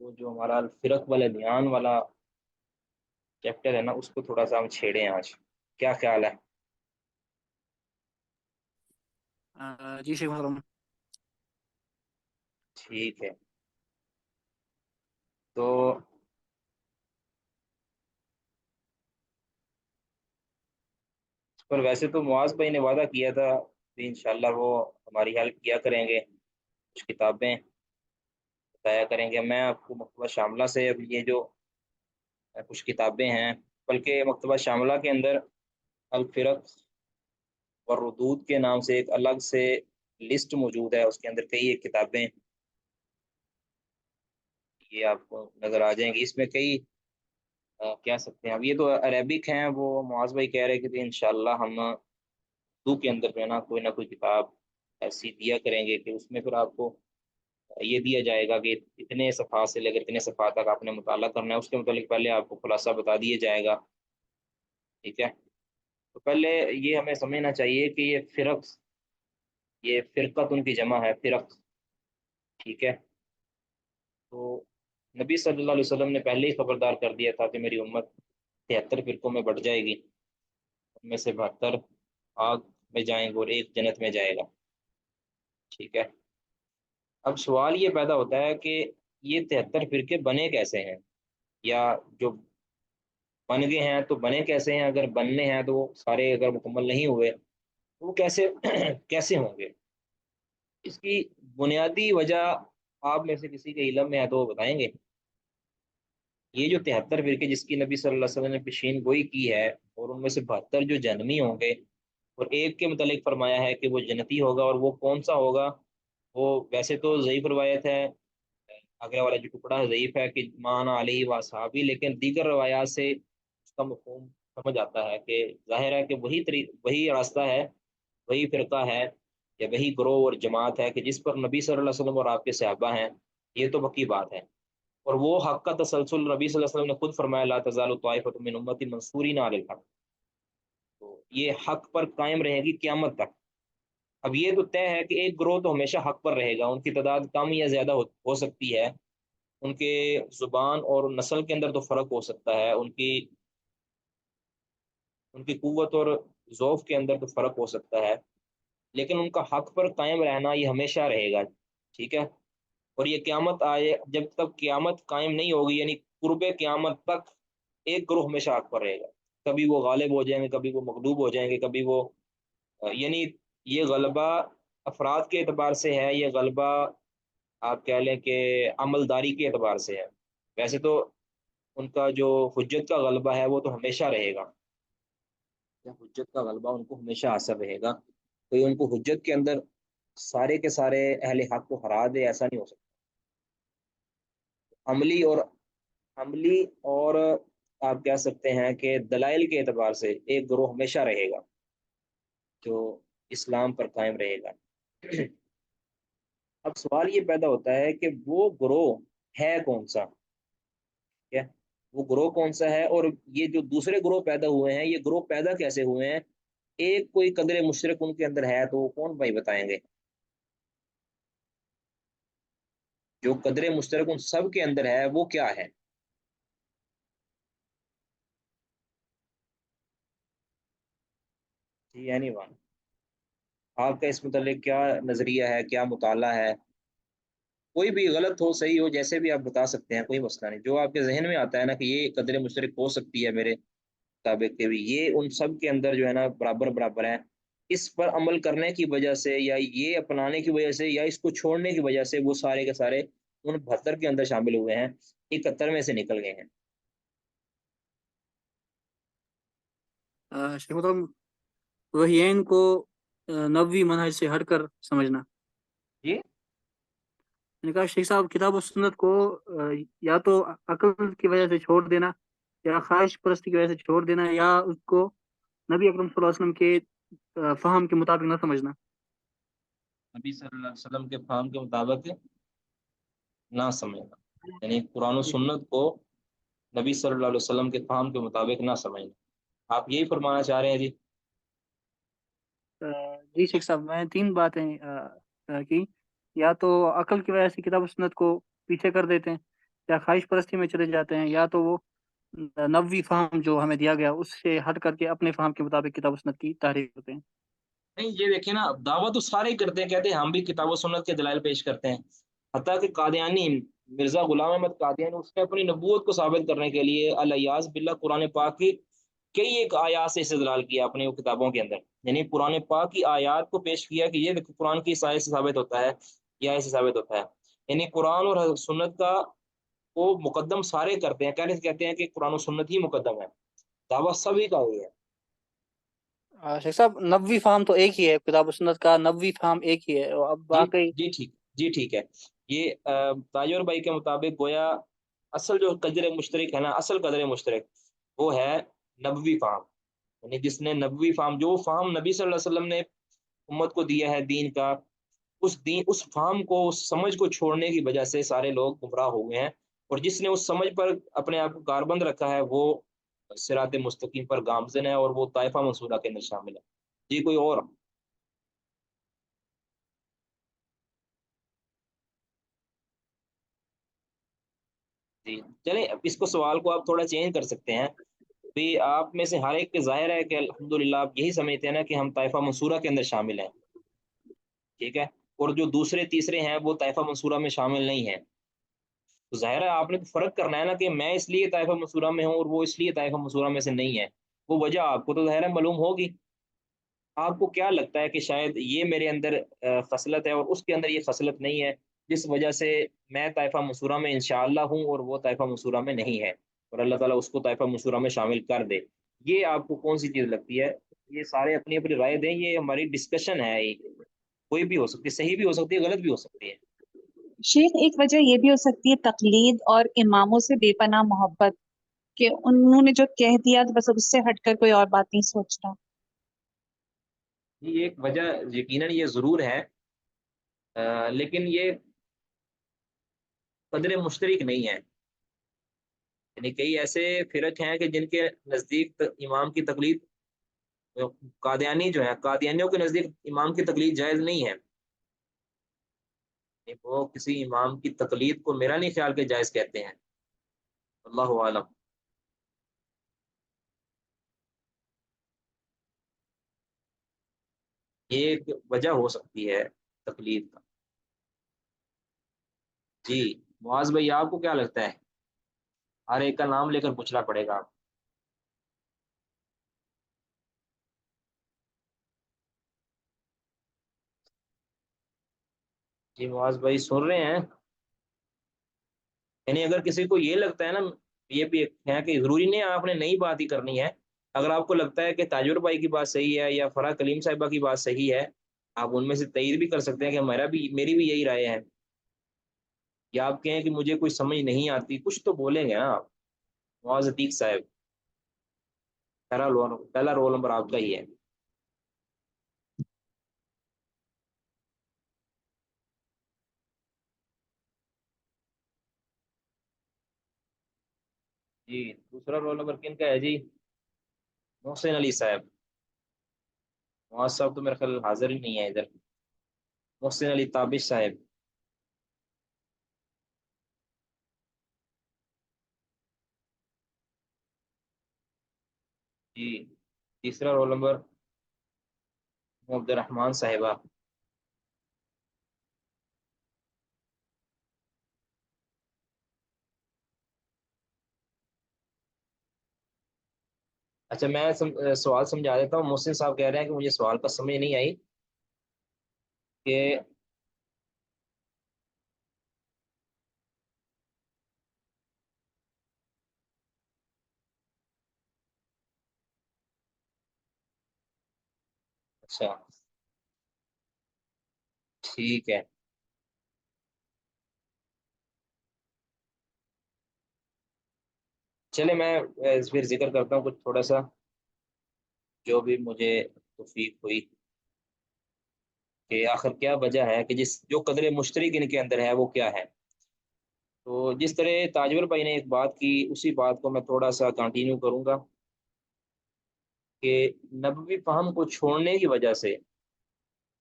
وہ جو ہمارا الفرق والے دھیان والا چیپٹر ہے نا، اس کو تھوڑا سا ہم چھیڑیں آج. کیا خیال ہے؟ جی شیخ محترم۔ ٹھیک ہے. تو پر ویسے تو معاذ بھائی نے وعدہ کیا تھا کہ انشاءاللہ وہ ہماری ہیلپ کیا کریں گے، کچھ کتابیں بتایا کریں گے. میں آپ کو مکتبہ شاملہ سے اب یہ جو کچھ کتابیں ہیں، بلکہ مکتبہ شاملہ کے اندر الفرق اور ردود کے نام سے ایک الگ سے لسٹ موجود ہے، اس کے اندر کئی ایک کتابیں یہ آپ کو نظر آ جائیں گی. اس میں کئی کہہ سکتے ہیں، اب یہ تو عربک ہیں. وہ معاذ بھائی کہہ رہے کہ انشاءاللہ ہم اردو کے اندر جو ہے نا کوئی نہ کوئی کتاب ایسی دیا کریں گے کہ اس میں پھر آپ کو یہ دیا جائے گا کہ اتنے صفحات سے لے کر اتنے صفحات تک آپ نے مطالعہ کرنا ہے، اس کے متعلق پہلے آپ کو خلاصہ بتا دیا جائے گا. ٹھیک ہے. تو پہلے یہ ہمیں سمجھنا چاہیے کہ یہ فرقت ان کی جمع ہے، فرق. ٹھیک ہے. تو نبی صلی اللہ علیہ وسلم نے پہلے ہی خبردار کر دیا تھا کہ میری امت 73 فرقوں میں بٹ جائے گی، ان میں سے 72 آگ میں جائیں گے اور ایک جنت میں جائے گا. ٹھیک ہے. اب سوال یہ پیدا ہوتا ہے کہ یہ 73 فرقے بنے کیسے ہیں، یا جو بن گئے ہیں تو بنے کیسے ہیں، اگر بننے ہیں تو وہ سارے اگر مکمل نہیں ہوئے تو وہ کیسے کیسے ہوں گے. اس کی بنیادی وجہ آپ میں سے کسی کے علم میں ہے تو وہ بتائیں گے. یہ جو 73 فرقے جس کی نبی صلی اللہ علیہ وسلم نے پیشین گوئی کی ہے، اور ان میں سے 72 جو جنمی ہوں گے، اور ایک کے متعلق فرمایا ہے کہ وہ جنتی ہوگا، اور وہ کون سا ہوگا؟ وہ ویسے تو ضعیف روایت ہے، آگے والا جو ٹکڑا ہے ضعیف ہے کہ مانا علیہ و صحابی، لیکن دیگر روایات سے اس کا مفہوم سمجھ آتا ہے کہ ظاہر ہے کہ وہی راستہ ہے، وہی فرقہ ہے، یا وہی گروہ اور جماعت ہے کہ جس پر نبی صلی اللہ علیہ وسلم اور آپ کے صحابہ ہیں. یہ تو پکی بات ہے. اور وہ حق کا تسلسل نبی صلی اللہ علیہ وسلم نے خود فرمایا لا تزال طائفۃ من امتی منصورین علی الحق. تو یہ حق پر قائم رہے گی قیامت تک. اب یہ تو طے ہے کہ ایک گروہ تو ہمیشہ حق پر رہے گا، ان کی تعداد کم یا زیادہ ہو سکتی ہے، ان کے زبان اور نسل کے اندر تو فرق ہو سکتا ہے، ان کی قوت اور ذوف کے اندر تو فرق ہو سکتا ہے، لیکن ان کا حق پر قائم رہنا یہ ہمیشہ رہے گا، ٹھیک ہے۔ اور یہ قیامت آئے، جب تک قیامت قائم نہیں ہوگی، یعنی قرب قیامت تک ایک گروہ ہمیشہ حق پر رہے گا۔ کبھی وہ غالب ہو جائیں گے، کبھی وہ مغلوب ہو جائیں گے، کبھی وہ یعنی یہ غلبہ افراد کے اعتبار سے ہے، یہ غلبہ آپ کہہ لیں کہ عملداری کے اعتبار سے ہے۔ ویسے تو ان کا جو حجت کا غلبہ ہے وہ تو ہمیشہ رہے گا، حجت کا غلبہ ان کو ہمیشہ حاصل رہے گا، کوئی ان کو حجت کے اندر سارے کے سارے اہل حق کو ہرا دے، ایسا نہیں ہو سکتا۔ عملی اور آپ کہہ سکتے ہیں کہ دلائل کے اعتبار سے ایک گروہ ہمیشہ رہے گا جو اسلام پر قائم رہے گا۔ اب سوال یہ پیدا ہوتا ہے کہ وہ گروہ ہے کون سا، کیا وہ گروہ کون سا ہے، اور یہ جو دوسرے گروہ پیدا ہوئے ہیں یہ گروہ پیدا کیسے ہوئے ہیں؟ ایک کوئی قدر مشترک ان کے اندر ہے تو وہ کون بھائی بتائیں گے؟ جو قدر مشترک ان سب کے اندر ہے وہ کیا ہے؟ جی اینی ون، آپ کا اس متعلق کیا نظریہ ہے، کیا مطالعہ ہے؟ کوئی بھی غلط ہو صحیح ہو جیسے بھی آپ بتا سکتے ہیں، کوئی مسئلہ نہیں، جو آپ کے ذہن میں آتا ہے نا کہ یہ قدر مشترک ہو سکتی ہے میرے مطابق کہ بھی یہ ان سب کے اندر جو ہے نا برابر برابر ہے، اس پر عمل کرنے کی وجہ سے یا یہ اپنانے کی وجہ سے یا اس کو چھوڑنے کی وجہ سے وہ سارے کے سارے ان 72 کے اندر شامل ہوئے ہیں، 71 میں سے نکل گئے ہیں۔ شیخ محترم وحیین کو نبوی منہج سے ہٹ کر سمجھنا، جی میں نے کہا شیخ صاحب کتاب و سنت کو یا تو عقل کی وجہ سے چھوڑ دینا، یا خواہش پرستی کی وجہ سے چھوڑ دینا، یا اس کو نبی اکرم صلی اللہ علیہ وسلم کے فہم کے مطابق نہ سمجھنا۔ نبی صلی اللہ علیہ وسلم کے فہم کے مطابق نہ سمجھنا، یعنی قرآن و جی سنت کو نبی صلی اللہ علیہ وسلم کے فہم کے مطابق نہ سمجھنا، آپ یہی فرمانا چاہ رہے ہیں؟ جی جی شیخ صاحب، میں نے 3 باتیں کی، یا تو عقل کی وجہ سے کتاب و سنت کو پیچھے کر دیتے ہیں، یا خواہش پرستی میں چلے جاتے ہیں، یا تو وہ نبوی فہم جو ہمیں دیا گیا اس سے ہٹ کر کے اپنے فہم کے مطابق کتاب و سنت کی تحریف کرتے ہیں۔ نہیں، یہ دیکھیں نا، دعویٰ تو سارے ہی کرتے ہیں، کہتے ہیں ہم بھی کتاب و سنت کے دلائل پیش کرتے ہیں، حتیٰ کہ قادیانی مرزا غلام احمد قادیانی اس نے اپنی نبوت کو ثابت کرنے کے لیے الیاز باللہ قرآن پاک کی کئی ایک آیات سے استدلال کیا اپنی وہ کتابوں کے اندر، یعنی قرآن پاک کی آیات کو پیش کیا کہ یہ دیکھو قرآن کی اس آیت سے ثابت ہوتا ہے، یہ آیت سے ثابت ہوتا ہے، یعنی قرآن اور سنت کا وہ مقدم سارے کرتے ہیں، کہتے ہیں کہ قرآن و سنت ہی مقدم ہے، دعویٰ سبھی کا یہ ہے۔ شیخ صاحب نبوی فہم تو ایک ہی ہے، کتاب و سنت کا نبوی فہم ایک ہی ہے، اور اب جی باقی جی ٹھیک، جی ٹھیک ہے، یہ تاجور بھائی کے مطابق گویا اصل جو قدر مشترک ہے نا، اصل قدر مشترک وہ ہے نبوی فہم، یعنی جس نے نبوی فہم، جو فہم نبی صلی اللہ علیہ وسلم نے امت کو دیا ہے دین کا، اس فہم کو، اس سمجھ کو چھوڑنے کی وجہ سے سارے لوگ گمراہ ہو گئے ہیں، اور جس نے اس سمجھ پر اپنے آپ کو کاربند رکھا ہے وہ صراط مستقیم پر گامزن ہے، اور وہ طائفہ منصورہ کے اندر شامل ہے۔ جی کوئی اور؟ جی چلیں، اب اس کو سوال کو آپ تھوڑا چینج کر سکتے ہیں، بھی آپ میں سے ہر ایک کے ظاہر ہے کہ الحمدللہ آپ یہی سمجھتے ہیں نا کہ ہم طائفہ منصورہ کے اندر شامل ہیں، ٹھیک ہے، اور جو دوسرے تیسرے ہیں وہ طائفہ منصورہ میں شامل نہیں ہیں، تو ظاہر ہے آپ نے تو فرق کرنا ہے نا کہ میں اس لیے طائفہ منصورہ میں ہوں اور وہ اس لیے طائفہ منصورہ میں سے نہیں ہے، وہ وجہ آپ کو تو ظاہر ہے معلوم ہوگی۔ آپ کو کیا لگتا ہے کہ شاید یہ میرے اندر خصلت ہے اور اس کے اندر یہ خصلت نہیں ہے، جس وجہ سے میں طائفہ منصورہ میں انشاءاللہ ہوں اور وہ طائفہ منصورہ میں نہیں ہے، اور اللہ تعالیٰ اس کو طائفہ منصورہ میں شامل کر دے؟ یہ آپ کو کون سی چیز لگتی ہے؟ یہ سارے اپنی اپنی رائے دیں، یہ ہماری ڈسکشن ہے، یہ کوئی بھی ہو سکتی ہے، صحیح بھی ہو سکتی ہے، غلط بھی ہو سکتی ہے۔ شیخ ایک وجہ یہ بھی ہو سکتی ہے تقلید اور اماموں سے بے پناہ محبت، کہ انہوں نے جو کہہ دیا تو بس اب اس سے ہٹ کر کوئی اور بات نہیں سوچتا۔ یہ ایک وجہ یقیناً یہ ضرور ہے، لیکن یہ قدر مشترک نہیں ہے، یعنی کئی ایسے فرق ہیں کہ جن کے نزدیک امام کی تقلید، قادیانی جو ہے، قادیانیوں کے نزدیک امام کی تقلید جائز نہیں ہے، وہ کسی امام کی تقلید کو میرا نہیں خیال کہ جائز کہتے ہیں، اللہ عالم۔ یہ ایک وجہ ہو سکتی ہے تقلید کا۔ جی معاذ بھائی آپ کو کیا لگتا ہے؟ ہر ایک کا نام لے کر پوچھنا پڑے گا آپ۔ جی معاذ بھائی سن رہے ہیں؟ یعنی اگر کسی کو یہ لگتا ہے نا، یہ بھی ایک ہے کہ ضروری نہیں ہے آپ نے نئی بات ہی کرنی ہے، اگر آپ کو لگتا ہے کہ تاجر بھائی کی بات صحیح ہے یا فرح کلیم صاحبہ کی بات صحیح ہے، آپ ان میں سے تائید بھی کر سکتے ہیں کہ میری بھی یہی رائے ہے، یا آپ کہیں کہ مجھے کوئی سمجھ نہیں آتی، کچھ تو بولیں گے نا آپ۔ معاذ عتیق صاحب، پہلا رول نمبر آپ کا ہی ہے۔ جی دوسرا رول نمبر کن کا ہے جی؟ محسن علی صاحب۔ معاذ صاحب تو میرا خیال حاضر ہی نہیں ہے ادھر۔ محسن علی تابش صاحب۔ جی تیسرا رول نمبر عبد الرحمان صاحبہ۔ اچھا میں سوال سمجھا دیتا ہوں، محسن صاحب کہہ رہے ہیں کہ مجھے سوال کا سمجھ نہیں آئی کہ اچھا ٹھیک ہے، چلے میں پھر ذکر کرتا ہوں کچھ تھوڑا سا جو بھی مجھے توفیق ہوئی، کہ آخر کیا وجہ ہے کہ جو قدر مشترک ان کے اندر ہے وہ کیا ہے۔ تو جس طرح تاجور بھائی نے ایک بات کی، اسی بات کو میں تھوڑا سا کنٹینیو کروں گا کہ نبوی فہم کو چھوڑنے کی وجہ سے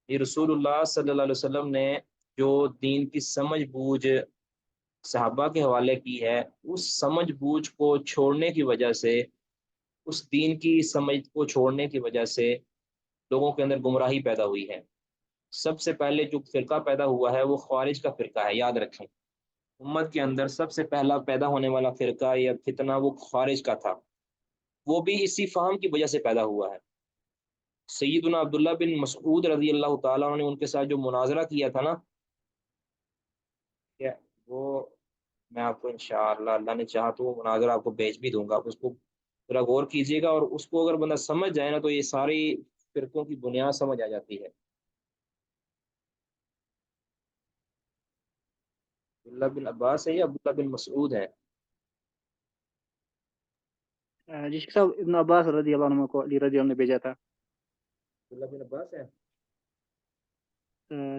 یہ رسول اللہ صلی اللہ علیہ وسلم نے جو دین کی سمجھ بوجھ صحابہ کے حوالے کی ہے، اس سمجھ بوجھ کو چھوڑنے کی وجہ سے، اس دین کی سمجھ کو چھوڑنے کی وجہ سے لوگوں کے اندر گمراہی پیدا ہوئی ہے۔ سب سے پہلے جو فرقہ پیدا ہوا ہے وہ خوارج کا فرقہ ہے، یاد رکھیں، امت کے اندر سب سے پہلا پیدا ہونے والا فرقہ یا فتنہ وہ خوارج کا تھا، وہ بھی اسی فہم کی وجہ سے پیدا ہوا ہے۔ سیدنا عبداللہ بن مسعود رضی اللہ تعالیٰ عنہ نے ان کے ساتھ جو مناظرہ کیا تھا نا، کیا وہ، میں آپ کو انشاءاللہ اللہ نے چاہا تو وہ مناظرہ آپ کو بھیج بھی دوں گا، اس کو ذرا غور کیجیے گا، اور اس کو اگر بندہ سمجھ جائے نا تو یہ ساری فرقوں کی بنیاد سمجھ آ جاتی ہے۔ عبداللہ بن عباس ہے یا عبداللہ بن مسعود ہے؟ جی شیخ صاحب ابن عباس رضی اللہ عنہ کو علی رضی اللہ عنہ نے بھیجا تھا۔ عبداللہ بن عباس ہے؟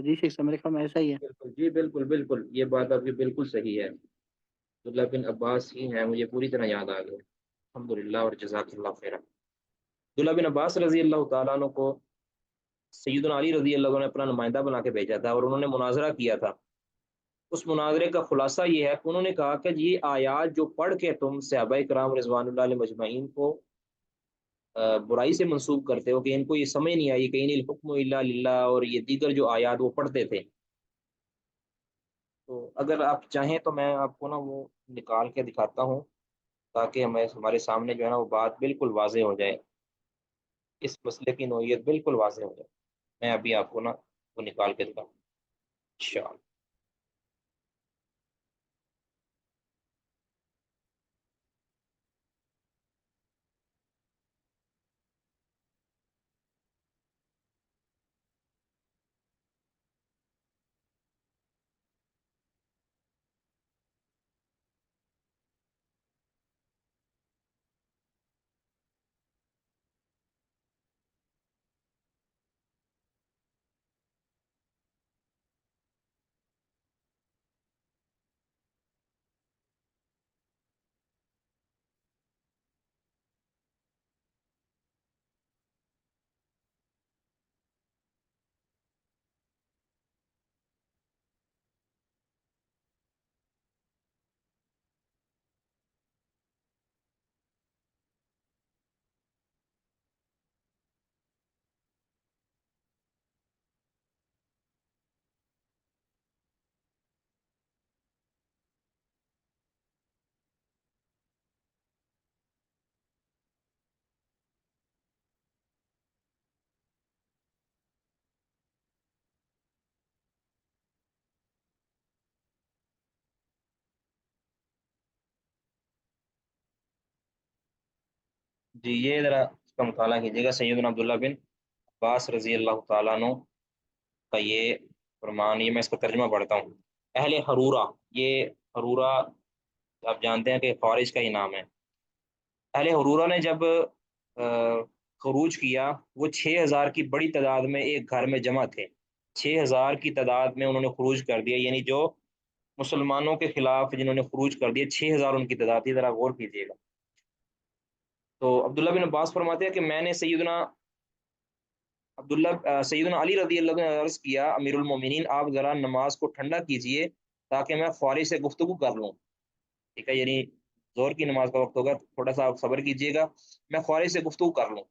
جی شیخ صاحب میرے خیال میں ایسا ہی ہے۔ بالکل جی، بالکل بالکل، یہ بات آپ کی بالکل صحیح ہے، عبداللہ بن عباس ہی ہیں، مجھے پوری طرح یاد آ گیا، الحمدللہ اور جزاک اللہ خیر۔ عبداللہ بن عباس رضی اللہ تعالیٰ عنہ کو سیدنا علی رضی اللہ عنہ نے اپنا نمائندہ بنا کے بھیجا تھا، اور انہوں نے مناظرہ کیا تھا۔ اس مناظرے کا خلاصہ یہ ہے کہ انہوں نے کہا کہ یہ آیات جو پڑھ کے تم صحابہ کرام رضوان اللہ علیہ مجمعین کو برائی سے منسوب کرتے ہو، کہ ان کو یہ سمجھ نہیں آئی کہ ان الحکم الا للہ اور یہ دیگر جو آیات وہ پڑھتے تھے، تو اگر آپ چاہیں تو میں آپ کو نا وہ نکال کے دکھاتا ہوں، تاکہ ہمارے سامنے جو ہے نا وہ بات بالکل واضح ہو جائے، اس مسئلے کی نوعیت بالکل واضح ہو جائے۔ میں ابھی آپ کو نا وہ نکال کے دکھاؤں انشاءاللہ۔ جی یہ ذرا اس کا مطالعہ کیجیے گا، سیدنا عبداللہ بن عباس رضی اللہ تعالیٰ عنہ کا یہ فرمان، یہ میں اس کا ترجمہ پڑھتا ہوں۔ اہل حرورہ، یہ حرورہ آپ جانتے ہیں کہ خارج کا ہی نام ہے۔ اہل حرورہ نے جب خروج کیا، وہ 6,000 کی بڑی تعداد میں ایک گھر میں جمع تھے۔ 6,000 کی تعداد میں انہوں نے خروج کر دیا، یعنی جو مسلمانوں کے خلاف جنہوں نے خروج کر دیا 6,000 ان کی تعداد تھی، ذرا غور کیجیے گا۔ تو عبداللہ بن عباس فرماتے ہیں کہ میں نے سیدنا علی رضی اللہ عنہ نے عرض کیا، امیر المومنین آپ ذرا نماز کو ٹھنڈا کیجئے تاکہ میں فارغ سے گفتگو کر لوں۔ ٹھیک ہے، یعنی زور کی نماز کا وقت ہوگا، تھوڑا سا آپ صبر کیجئے گا، میں فارغ سے گفتگو کر لوں۔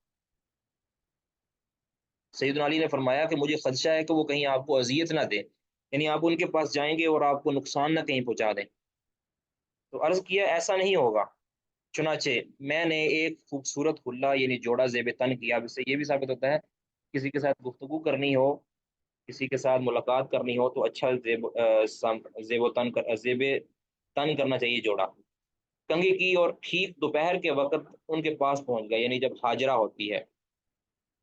سیدنا علی نے فرمایا کہ مجھے خدشہ ہے کہ وہ کہیں آپ کو اذیت نہ دے، یعنی آپ ان کے پاس جائیں گے اور آپ کو نقصان نہ کہیں پہنچا دیں۔ تو عرض کیا ایسا نہیں ہوگا۔ چنانچہ میں نے ایک خوبصورت حلہ یعنی جوڑا زیب تن کیا۔ اب اس سے یہ بھی ثابت ہوتا ہے کسی کے ساتھ گفتگو کرنی ہو، کسی کے ساتھ ملاقات کرنی ہو تو اچھا زیب تن کرنا چاہیے جوڑا، کنگھی کی، اور ٹھیک دوپہر کے وقت ان کے پاس پہنچ گئے، یعنی جب حاجرہ ہوتی ہے،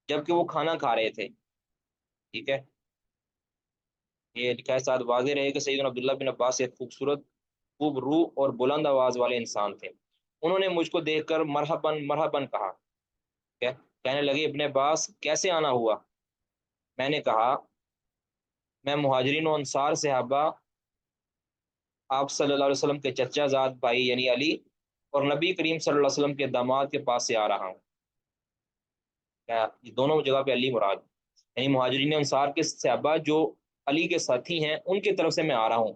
جبکہ وہ کھانا کھا رہے تھے۔ ٹھیک ہے، یہ لکھا ہے ساتھ واضح رہے کہ سیدنا عبداللہ بن عباس ایک خوب روح اور بلند آواز والے انسان تھے۔ انہوں نے مجھ کو دیکھ کر مرحباً مرحباً کہا۔ کہنے لگے ابن عباس کیسے آنا ہوا؟ میں نے کہا میں مہاجرین و انصار صحابہ آپ صلی اللہ علیہ وسلم کے چچا زاد بھائی یعنی علی اور نبی کریم صلی اللہ علیہ وسلم کے داماد کے پاس سے آ رہا ہوں۔ یہ دونوں جگہ پہ علی مراد، یعنی مہاجرین انصار کے صحابہ جو علی کے ساتھی ہیں ان کی طرف سے میں آ رہا ہوں۔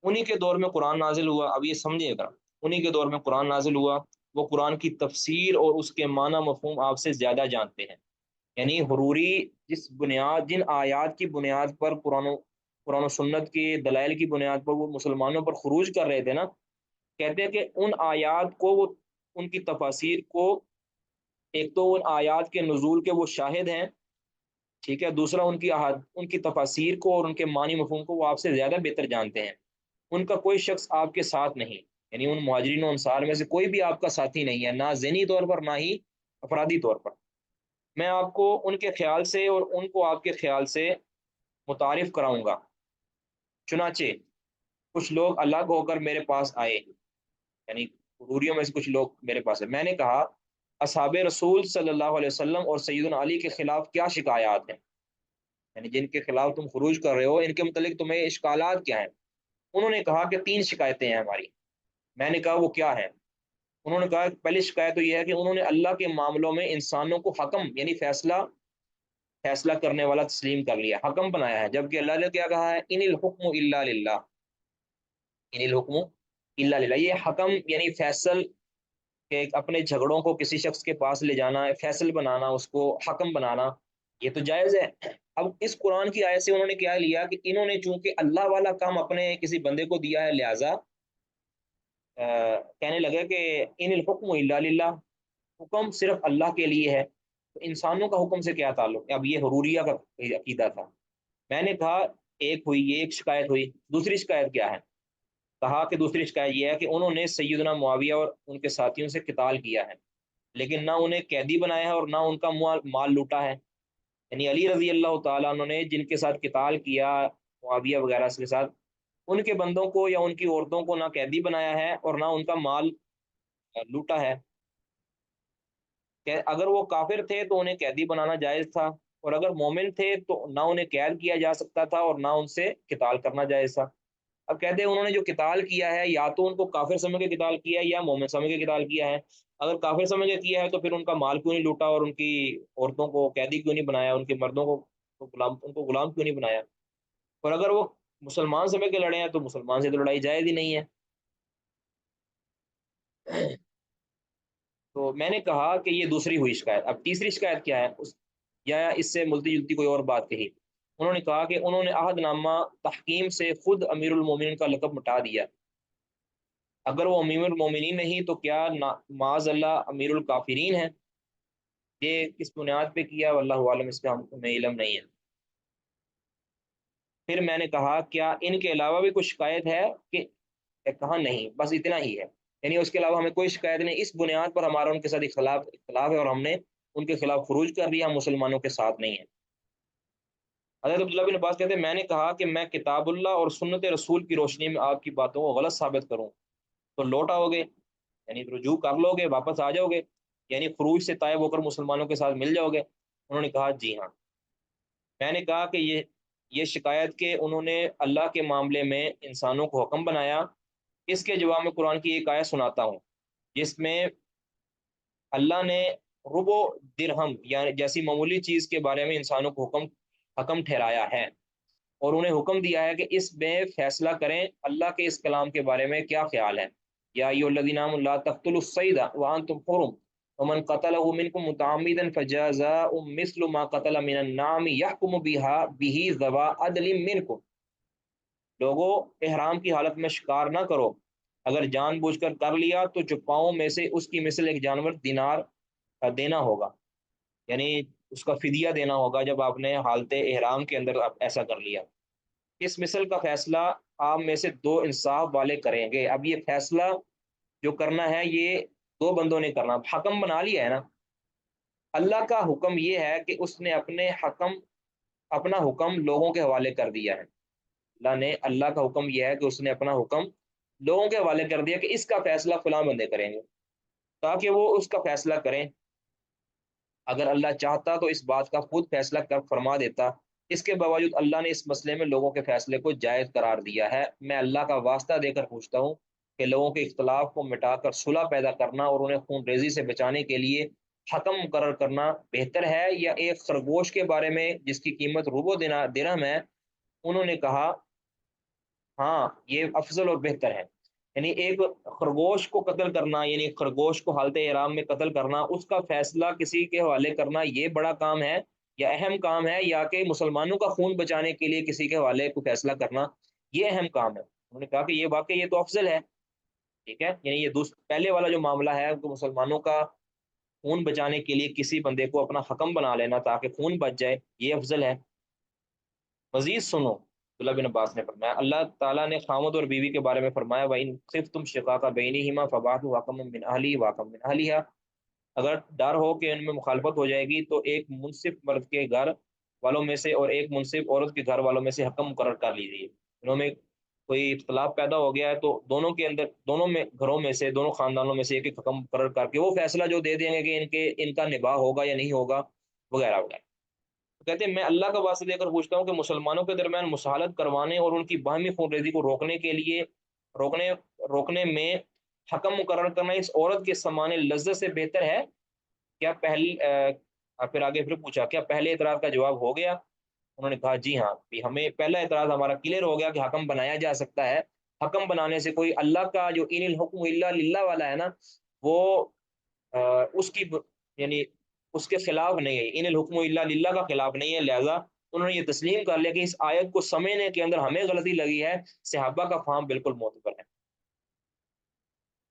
انہی کے دور میں قرآن نازل ہوا، اب یہ سمجھیے گا، انہی کے دور میں قرآن نازل ہوا، وہ قرآن کی تفسیر اور اس کے معنی مفہوم آپ سے زیادہ جانتے ہیں۔ یعنی حروری جن آیات کی بنیاد پر قرآن و سنت کے دلائل کی بنیاد پر وہ مسلمانوں پر خروج کر رہے تھے نا، کہتے ہیں کہ ان آیات کو ان کی تفاسیر کو، ایک تو ان آیات کے نزول کے وہ شاہد ہیں، ٹھیک ہے، دوسرا ان کی تفاسیر کو اور ان کے معنی مفہوم کو وہ آپ سے زیادہ بہتر جانتے ہیں۔ ان کا کوئی شخص آپ کے ساتھ نہیں، یعنی ان مہاجرین و انصار میں سے کوئی بھی آپ کا ساتھی نہیں ہے، نہ ذہنی طور پر نہ ہی افرادی طور پر۔ میں آپ کو ان کے خیال سے اور ان کو آپ کے خیال سے متعارف کراؤں گا۔ چنانچہ کچھ لوگ الگ ہو کر میرے پاس آئے، یعنی حروریوں میں سے کچھ لوگ میرے پاس آئے۔ میں نے کہا اصحاب رسول صلی اللہ علیہ وسلم اور سیدنا علی کے خلاف کیا شکایات ہیں، یعنی جن کے خلاف تم خروج کر رہے ہو ان کے متعلق تمہیں اشکالات کیا ہیں؟ انہوں نے کہا کہ 3 شکایتیں ہیں ہماری۔ میں نے کہا وہ کیا ہیں؟ انہوں نے کہا پہلی شکایت تو یہ ہے کہ انہوں نے اللہ کے معاملوں میں انسانوں کو حکم یعنی فیصلہ کرنے والا تسلیم کر لیا، حکم بنایا ہے، جبکہ اللہ نے کیا کہا ہے ان الحکم الا للہ، ان الحکم الا للہ، یہ حکم یعنی فیصل کہ اپنے جھگڑوں کو کسی شخص کے پاس لے جانا، فیصل بنانا، اس کو حکم بنانا، یہ تو جائز ہے۔ اب اس قرآن کی آیت سے انہوں نے کیا لیا کہ انہوں نے چونکہ اللہ والا کام اپنے کسی بندے کو دیا ہے، لہذا کہنے لگے کہ ان الحکم الا للہ، حکم صرف اللہ کے لیے ہے، تو انسانوں کا حکم سے کیا تعلق ہے؟ اب یہ حروریہ کا عقیدہ تھا۔ میں نے کہا یہ ایک شکایت ہوئی، دوسری شکایت کیا ہے؟ کہا کہ دوسری شکایت یہ ہے کہ انہوں نے سیدنا معاویہ اور ان کے ساتھیوں سے قتال کیا ہے، لیکن نہ انہیں قیدی بنایا ہے اور نہ ان کا مال لوٹا ہے۔ یعنی علی رضی اللہ تعالیٰ عنہ نے جن کے ساتھ قتال کیا، معاویہ وغیرہ کے ساتھ، ان کے بندوں کو یا ان کی عورتوں کو نہ قیدی بنایا ہے اور نہ ان کا مال لوٹا ہے۔ کہ اگر وہ کافر تھے تو انہیں قیدی بنانا جائز تھا، اور اگر مومن تھے تو نہ انہیں قید کیا جا سکتا تھا اور نہ ان سے قتال کرنا جائز تھا۔ اب کہتے ہیں انہوں نے جو قتال کیا ہے یا تو ان کو کافر سمجھ کے قتال کیا ہے یا مومن سمجھ کے قتال کیا ہے۔ اگر کافر سمجھ کے کیا ہے تو پھر ان کا مال کیوں نہیں لوٹا اور ان کی عورتوں کو قیدی کیوں نہیں بنایا، ان کے مردوں کو ان کو غلام کیوں نہیں بنایا؟ اور اگر وہ مسلمان سمجھ کے لڑے ہیں تو مسلمان سے تو لڑائی جائز ہی نہیں ہے۔ تو میں نے کہا کہ یہ دوسری ہوئی شکایت۔ اب تیسری شکایت کیا ہے؟ یا اس سے ملتی جلتی کوئی اور بات کہی۔ انہوں نے کہا کہ انہوں نے عہد نامہ تحکیم سے خود امیر المومنین کا لقب مٹا دیا۔ اگر وہ امیر المومنین نہیں تو کیا معاذ اللہ امیر الکافرین ہے؟ یہ کس بنیاد پہ کیا واللہ عالم، اس کا ہمیں علم نہیں ہے۔ پھر میں نے کہا کیا ان کے علاوہ بھی کچھ شکایت ہے؟ کہ کہا نہیں، بس اتنا ہی ہے۔ یعنی اس کے علاوہ ہمیں کوئی شکایت نہیں، اس بنیاد پر ہمارا ان کے ساتھ اختلاف ہے اور ہم نے ان کے خلاف خروج کر لیا، ہم مسلمانوں کے ساتھ نہیں ہیں۔ حضرت عبداللہ بن عباس کہتے ہیں میں نے کہا کہ میں کتاب اللہ اور سنت رسول کی روشنی میں آپ کی باتوں کو غلط ثابت کروں تو لوٹ آؤ گے، یعنی رجوع کر لو گے، واپس آ جاؤ گے، یعنی خروج سے طائب ہو کر مسلمانوں کے ساتھ مل جاؤ گے؟ انہوں نے کہا جی ہاں۔ میں نے کہا کہ یہ شکایت کہ انہوں نے اللہ کے معاملے میں انسانوں کو حکم بنایا، اس کے جواب میں قرآن کی ایک آیت سناتا ہوں جس میں اللہ نے ربع درہم یعنی جیسی معمولی چیز کے بارے میں انسانوں کو حکم ٹھہرایا ہے، اور انہیں حکم دیا ہے کہ اس میں فیصلہ کریں اللہ کے اس کلام کے بارے میں کیا خیال ہے۔ یا ایھا الذین آمنوا لا تقتلوا الصید وانتم حرم ومن قتله منکم متعمدا فجزاء مثل ما قتل من النعم یحکم به ذوی عدل منکم، لوگوں احرام کی حالت میں شکار نہ کرو، اگر جان بوجھ کر لیا تو چپاؤں میں سے اس کی مثل ایک جانور دینار دینا ہوگا، یعنی اس کا فدیہ دینا ہوگا جب آپ نے حالت احرام کے اندر ایسا کر لیا۔ اس مثل کا فیصلہ آپ میں سے دو انصاف والے کریں گے۔ اب یہ فیصلہ جو کرنا ہے یہ دو بندوں نے کرنا، حکم بنا لیا ہے نا۔ اللہ کا حکم یہ ہے کہ اس نے اپنا حکم لوگوں کے حوالے کر دیا ہے۔ اللہ کا حکم یہ ہے کہ اس نے اپنا حکم لوگوں کے حوالے کر دیا کہ اس کا فیصلہ فلاں بندے کریں گے، تاکہ وہ اس کا فیصلہ کریں۔ اگر اللہ چاہتا تو اس بات کا خود فیصلہ کر فرما دیتا، اس کے باوجود اللہ نے اس مسئلے میں لوگوں کے فیصلے کو جائز قرار دیا ہے۔ میں اللہ کا واسطہ دے کر پوچھتا ہوں کہ لوگوں کے اختلاف کو مٹا کر صلح پیدا کرنا اور انہیں خون ریزی سے بچانے کے لیے حکم مقرر کرنا بہتر ہے، یا ایک خرگوش کے بارے میں جس کی قیمت ربع درہم ہے؟ انہوں نے کہا ہاں یہ افضل اور بہتر ہے، یعنی ایک خرگوش کو قتل کرنا، یعنی خرگوش کو حالت احرام میں قتل کرنا، اس کا فیصلہ کسی کے حوالے کرنا یہ بڑا کام ہے یا اہم کام ہے، یا کہ مسلمانوں کا خون بچانے کے لیے کسی کے حوالے کو فیصلہ کرنا یہ اہم کام ہے؟ انہوں نے کہا کہ یہ واقعی یہ تو افضل ہے، ٹھیک ہے، یعنی یہ پہلے والا جو معاملہ ہے کہ مسلمانوں کا خون بچانے کے لیے کسی بندے کو اپنا حکم بنا لینا تاکہ خون بچ جائے، یہ افضل ہے۔ مزید سنو، عبداللہ بن عباس نے فرمایا اللہ تعالیٰ نے خامد اور بیوی کے بارے میں فرمایا وَإِن خِفْتُمْ شِقَاقَ بَيْنِهِمَا فَبَعَثُوا حَكَمًا مِّنْ أَهْلِهِ وَحَكَمًا مِّنْ أَهْلِهَا، اگر ڈر ہو کہ ان میں مخالفت ہو جائے گی تو ایک منصف مرد کے گھر والوں میں سے اور ایک منصف عورت کے گھر والوں میں سے حکم مقرر کر لیجیے۔ انہوں میں کوئی اختلاف پیدا ہو گیا ہے تو دونوں میں گھروں میں سے، دونوں خاندانوں میں سے ایک حکم مقرر کر کے وہ فیصلہ جو دے دیں گے کہ ان کا نباہ ہوگا یا نہیں ہوگا وغیرہ وغیرہ۔ کہتے ہیں میں اللہ کا واسطہ دے کر پوچھتا ہوں کہ مسلمانوں کے درمیان مصالحت کروانے اور ان کی باہمی خون ریزی کو روکنے میں حکم مقرر کرنا اس عورت کے سامان لذت سے بہتر ہے کیا؟ پھر آگے پوچھا کیا پہلے اعتراض کا جواب ہو گیا؟ انہوں نے کہا جی ہاں، ہمیں پہلا اعتراض ہمارا کلیئر ہو گیا کہ حکم بنایا جا سکتا ہے۔ حکم بنانے سے کوئی اللہ کا جو ان الحکم الا للہ والا ہے نا، وہ اس کی یعنی اس کے خلاف نہیں ہے، ان الحکم الا للہ کا خلاف نہیں ہے، لہذا انہوں نے یہ تسلیم کر لیا کہ اس آیت کو سمجھنے کے اندر ہمیں غلطی لگی ہے، صحابہ کا فہم بالکل معتبر ہے۔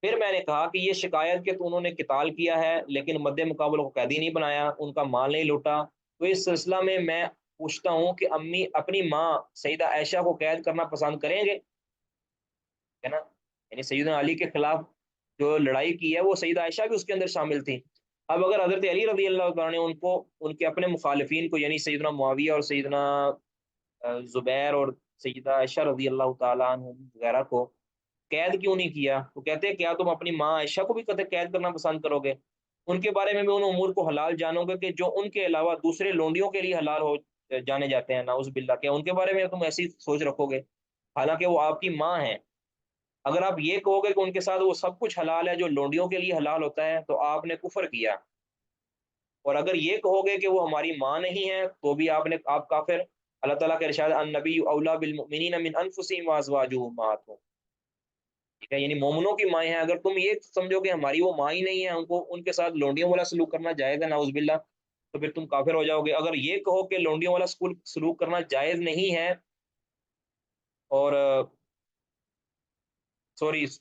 پھر میں نے کہا کہ یہ شکایت کہ تو انہوں نے قتال کیا ہے لیکن مد مقابل کو قیدی نہیں بنایا، ان کا مال نہیں لوٹا، تو اس سلسلہ میں پوچھتا ہوں کہ امی اپنی ماں سیدہ عائشہ کو قید کرنا پسند کریں گے؟ ہے نا، یعنی سیدنا علی کے خلاف جو لڑائی کی ہے وہ سیدہ عائشہ بھی اس کے اندر شامل تھی۔ اب اگر حضرت علی رضی اللہ تعالیٰ نے ان کے اپنے مخالفین کو یعنی سیدنا معاویہ اور سیدنا زبیر اور سیدہ عائشہ رضی اللہ تعالیٰ عنہ وغیرہ کو قید کیوں نہیں کیا؟ تو کہتے ہیں کیا تم اپنی ماں عائشہ کو بھی قید کرنا پسند کرو گے؟ ان کے بارے میں بھی ان امور کو حلال جانو گے کہ جو ان کے علاوہ دوسرے لونڈیوں کے لیے حلال ہو جانے جاتے ہیں، نعوذ باللہ، کیا ان کے بارے میں تم ایسی سوچ رکھو گے حالانکہ وہ آپ کی ماں ہیں؟ اگر آپ یہ کہو گے کہ ان کے ساتھ وہ سب کچھ حلال ہے جو لونڈیوں کے لیے حلال ہوتا ہے تو آپ نے کفر کیا، اور اگر یہ کہو گے کہ وہ ہماری ماں نہیں ہے تو بھی آپ کافر۔ اللہ تعالیٰ کا ارشاد النبی اولا بالمؤمنین من انفسہم وازواجہ امہاتہم، ٹھیک ہے، یعنی مومنوں کی مائیں ہیں۔ اگر تم یہ سمجھو کہ ہماری وہ ماں ہی نہیں ہے، ان کے ساتھ لونڈیوں والا سلوک کرنا جائز ہے، نعوذ باللہ، تو پھر تم کافر ہو جاؤ گے۔ اگر یہ کہو کہ لونڈیوں والا سلوک کرنا جائز نہیں ہے اور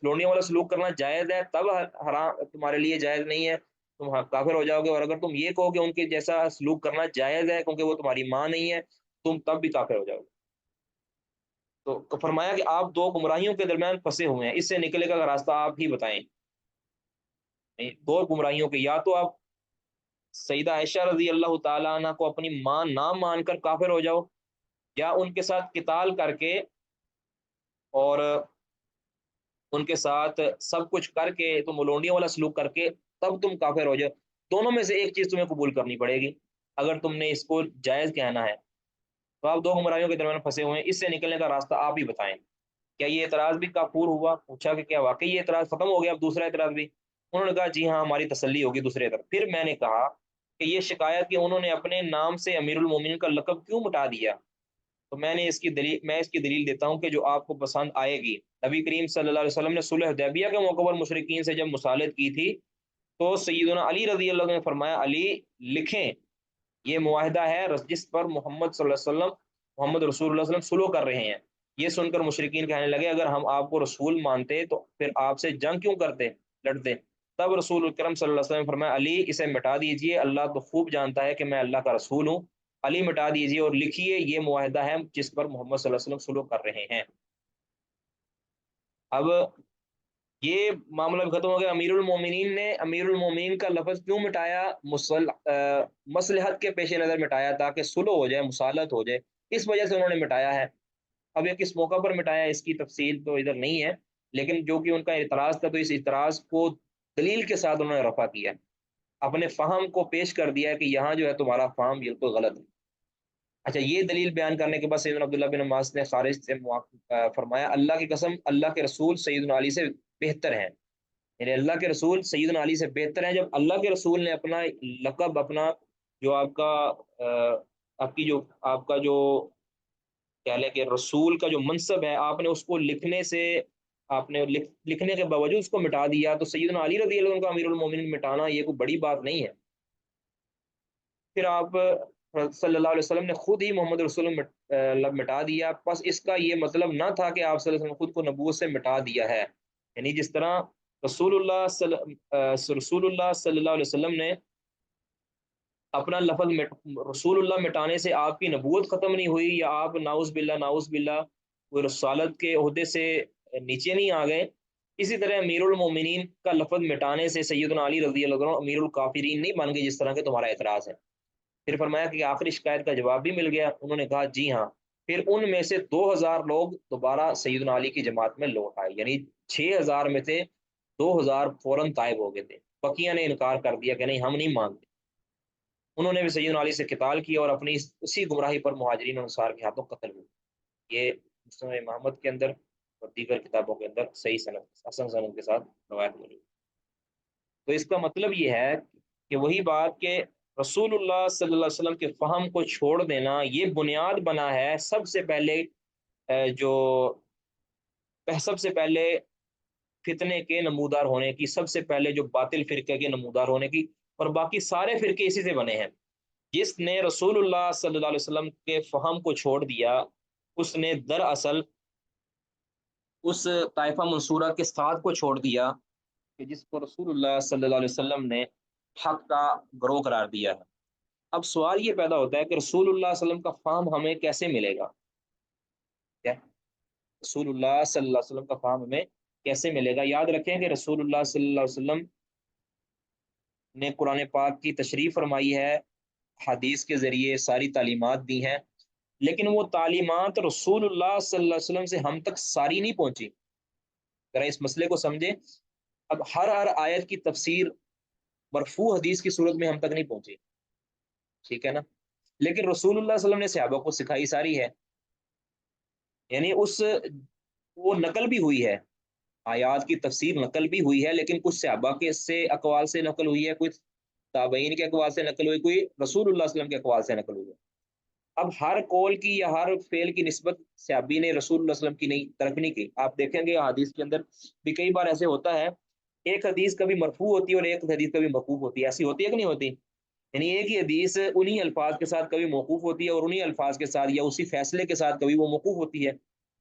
لونڈیوں والا سلوک کرنا جائز ہے تب حرام تمہارے لیے جائز نہیں ہے، تم کافر ہو جاؤ گے۔ اور اگر تم یہ کہو کہ ان کے جیسا سلوک کرنا جائز ہے کیونکہ وہ تمہاری ماں نہیں ہے، تم تب بھی کافر ہو جاؤ گے۔ تو فرمایا کہ آپ دو گمراہیوں کے درمیان پھنسے ہوئے ہیں، اس سے نکلے کا راستہ آپ ہی بتائیں۔ دو گمراہیوں کے، یا تو آپ سیدہ عائشہ رضی اللہ تعالیٰ عنہ کو اپنی ماں نہ مان کر کافر ہو جاؤ، یا ان کے ساتھ قتال کر کے اور ان کے ساتھ سب کچھ کر کے تم ملونڈیوں والا سلوک کر کے تب تم کافر ہو جاؤ۔ دونوں میں سے ایک چیز تمہیں قبول کرنی پڑے گی اگر تم نے اس کو جائز کہنا ہے۔ تو آپ دو گمراہیوں کے درمیان پھنسے ہوئے ہیں، اس سے نکلنے کا راستہ آپ ہی بتائیں۔ کیا یہ اعتراض بھی کافور ہوا؟ پوچھا کہ کیا واقعی یہ اعتراض ختم ہو گیا اب دوسرا اعتراض بھی؟ انہوں نے کہا جی ہاں، ہماری تسلی ہوگی دوسرے اعتراض۔ پھر میں نے کہا کہ یہ شکایت کہ انہوں نے اپنے نام سے امیر المومنین کا لقب کیوں مٹا دیا، تو میں اس کی دلیل دیتا ہوں کہ جو آپ کو پسند آئے گی۔ نبی کریم صلی اللہ علیہ وسلم نے صلح حدیبیہ کے موقع پر مشرکین سے جب مصالحت کی تھی تو سیدنا علی رضی اللہ عنہ نے فرمایا علی لکھیں یہ معاہدہ ہے جس پر محمد صلی اللہ علیہ وسلم، محمد رسول اللہ صلی اللہ علیہ وسلم صلح کر رہے ہیں۔ یہ سن کر مشرکین کہنے لگے اگر ہم آپ کو رسول مانتے تو پھر آپ سے جنگ کیوں کرتے، لڑتے؟ تب رسول اکرم صلی اللہ علیہ وسلم نے فرمایا علی اسے مٹا دیجئے، اللہ تو خوب جانتا ہے کہ میں اللہ کا رسول ہوں۔ علی مٹا دیجئے اور لکھیے یہ معاہدہ ہے جس پر محمد صلی اللہ علیہ وسلم صلح کر رہے ہیں۔ اب یہ معاملہ بھی ختم ہو گیا۔ امیر المومنین نے امیر المومنین کا لفظ کیوں مٹایا؟ مصلحت کے پیش نظر مٹایا تاکہ صلح ہو جائے، مصالحت ہو جائے، اس وجہ سے انہوں نے مٹایا ہے۔ اب یہ کس موقع پر مٹایا اس کی تفصیل تو ادھر نہیں ہے، لیکن جو کہ ان کا اعتراض تھا تو اس اعتراض کو دلیل کے ساتھ انہوں نے رفع کیا، اپنے فہم کو پیش کر دیا کہ یہاں جو ہے تمہارا فہم بالکل غلط ہے۔ اچھا، یہ دلیل بیان کرنے کے بعد سیدنا عبداللہ بن عباس نے خارج سے فرمایا اللہ کی قسم اللہ کے رسول سیدنا علی سے بہتر ہیں، یعنی اللہ کے رسول سیدنا علی سے بہتر ہیں۔ جب اللہ کے رسول نے اپنا لقب، اپنا جو آپ کا جو کہہ لیں کہ رسول کا جو منصب ہے، آپ نے اس کو لکھنے سے، آپ نے لکھنے کے باوجود اس کو مٹا دیا، تو سیدنا علی رضی اللہ عنہ کا امیر المومنین مٹانا یہ کوئی بڑی بات نہیں ہے۔ پھر آپ صلی اللہ علیہ وسلم نے خود ہی محمد رسول مٹا دیا، بس اس کا یہ مطلب نہ تھا کہ آپ صلی اللہ علیہ وسلم خود کو نبوت سے مٹا دیا ہے، یعنی جس طرح رسول اللہ صلی اللہ علیہ وسلم نے اپنا لفظ رسول اللہ مٹانے سے آپ کی نبوت ختم نہیں ہوئی، یا آپ ناؤز باللہ وہ رسالت کے عہدے سے نیچے نہیں آ گئے، اسی طرح امیر المومنین کا لفظ مٹانے سے سیدنا علی رضی اللہ عنہ امیر الکافرین نہیں بن گئے جس طرح کہ تمہارا اعتراض ہے۔ پھر فرمایا کہ آخری شکایت کا جواب بھی مل گیا، انہوں نے کہا جی ہاں۔ پھر ان میں سے 2000 لوگ دوبارہ سیدنا علی کی جماعت میں لوٹ آئے، یعنی 6000 میں سے 2000 فوراً طائب ہو گئے تھے، بقیہ نے انکار کر دیا کہ نہیں ہم نہیں مانتے۔ انہوں نے بھی سیدنا علی سے قتال کیا اور اپنی اسی گمراہی پر مہاجرین اور انصار کے ہاتھوں قتل ہوئے۔ یہ مسند محمد کے اندر اور دیگر کتابوں کے اندر صحیح سند، حسن سند کے ساتھ روایت ملی۔ تو اس کا مطلب یہ ہے کہ وہی بات کہ رسول اللہ صلی اللہ علیہ وسلم کے فہم کو چھوڑ دینا یہ بنیاد بنا ہے سب سے پہلے فتنے کے نمودار ہونے کی، سب سے پہلے جو باطل فرقے کے نمودار ہونے کی، اور باقی سارے فرقے اسی سے بنے ہیں۔ جس نے رسول اللہ صلی اللہ علیہ وسلم کے فہم کو چھوڑ دیا اس نے دراصل اس طائفہ منصورہ کے ساتھ کو چھوڑ دیا کہ جس کو رسول اللہ صلی اللہ علیہ وسلم نے حق کا گروہ قرار دیا ہے۔ اب سوال یہ پیدا ہوتا ہے کہ رسول اللہ صلی اللہ علیہ وسلم کا فہم ہمیں کیسے ملے گا؟ کیا رسول اللہ صلی اللہ علیہ وسلم کا فہم ہمیں کیسے ملے گا؟ یاد رکھیں کہ رسول اللہ صلی اللہ علیہ وسلم نے قرآن پاک کی تشریح فرمائی ہے، حدیث کے ذریعے ساری تعلیمات دی ہیں، لیکن وہ تعلیمات رسول اللہ صلی اللہ علیہ وسلم سے ہم تک ساری نہیں پہنچی۔ ذرا اس مسئلے کو سمجھیں۔ اب ہر آیت کی تفسیر مرفوع حدیث کی صورت میں ہم تک نہیں پہنچی، ٹھیک ہے نا، لیکن رسول اللہ صلی اللہ علیہ وسلم نے صحابہ کو سکھائی ساری ہے، یعنی وہ نقل بھی ہوئی ہے، آیات کی تفسیر نقل بھی ہوئی ہے، لیکن کچھ صحابہ کے سے اقوال سے نقل ہوئی ہے، کچھ تابعین کے اقوال سے نقل ہوئی، کوئی رسول اللہ صلی اللہ علیہ وسلم کے اقوال سے نقل ہوئی ہے۔ اب ہر قول کی یا ہر فعل کی نسبت صحابی نے رسول اللہ صلی اللہ علیہ وسلم کی نہیں ترک نہیں کی۔ آپ دیکھیں گے حدیث کے اندر بھی کئی بار ایسے ہوتا ہے، ایک حدیث کبھی مرفوع ہوتی ہے اور ایک حدیث کبھی موقوف ہوتی ہے، ایسی ہوتی ہے کہ نہیں ہوتی؟ یعنی ایک ہی حدیث انہی الفاظ کے ساتھ کبھی موقوف ہوتی ہے اور انہی الفاظ کے ساتھ یا اسی فیصلے کے ساتھ کبھی وہ موقوف ہوتی ہے۔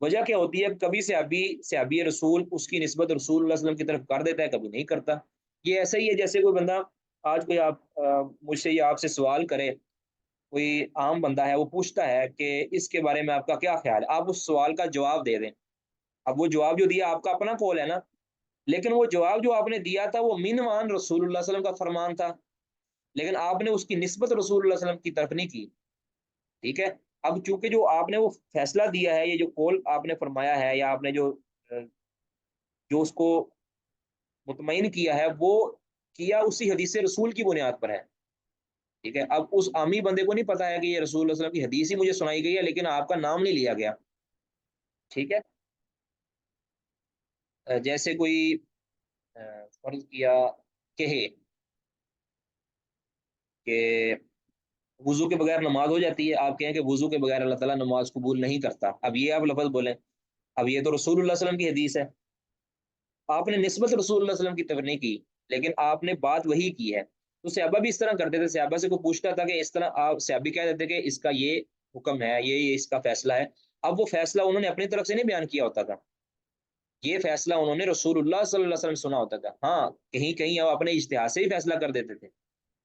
وجہ کیا ہوتی ہے؟ کبھی صحابی رسول اس کی نسبت رسول اللہ صلی اللہ علیہ وسلم کی طرف کر دیتا ہے، کبھی نہیں کرتا۔ یہ ایسا ہی ہے جیسے کوئی بندہ آج کوئی مجھ سے یا آپ سے سوال کرے، کوئی عام بندہ ہے وہ پوچھتا ہے کہ اس کے بارے میں آپ کا کیا خیال ہے، آپ اس سوال کا جواب دے دیں۔ اب وہ جواب جو دیا آپ کا اپنا قول ہے نا، لیکن وہ جواب جو آپ نے دیا تھا وہ من وان رسول اللہ صلی اللہ علیہ وسلم کا فرمان تھا، لیکن آپ نے اس کی نسبت رسول اللہ صلی اللہ علیہ وسلم کی طرف نہیں کی، ٹھیک ہے۔ اب چونکہ جو آپ نے وہ فیصلہ دیا ہے، یہ جو قول آپ نے فرمایا ہے، یا آپ نے جو اس کو مطمئن کیا ہے، وہ کیا اسی حدیث رسول کی بنیاد پر ہے، ٹھیک ہے۔ اب اس عامی بندے کو نہیں پتا ہے کہ یہ رسول اللہ صلی اللہ علیہ وسلم کی حدیث ہی مجھے سنائی گئی ہے، لیکن آپ کا نام نہیں لیا گیا، ٹھیک ہے۔ جیسے کوئی فرض کیا کہے کہ وضو کے بغیر نماز ہو جاتی ہے، آپ کہیں کہ وضو کے بغیر اللہ تعالیٰ نماز قبول نہیں کرتا، اب یہ آپ لفظ بولیں، اب یہ تو رسول اللہ صلی اللہ علیہ وسلم کی حدیث ہے، آپ نے نسبت رسول اللہ صلی اللہ علیہ وسلم کی طرف نہیں کی، لیکن آپ نے بات وہی کی ہے۔ تو صحابہ بھی اس طرح کرتے تھے، صحابہ سے کوئی پوچھتا تھا کہ اس طرح، آپ صحابی کہہ دیتے کہ اس کا یہ حکم ہے، یہ اس کا فیصلہ ہے، اب وہ فیصلہ انہوں نے اپنی طرف سے نہیں بیان کیا ہوتا تھا، یہ فیصلہ انہوں نے رسول اللہ صلی اللہ علیہ وسلم سنا ہوتا تھا، ہاں کہیں کہیں وہ اپنے اجتہاد سے ہی فیصلہ کر دیتے تھے،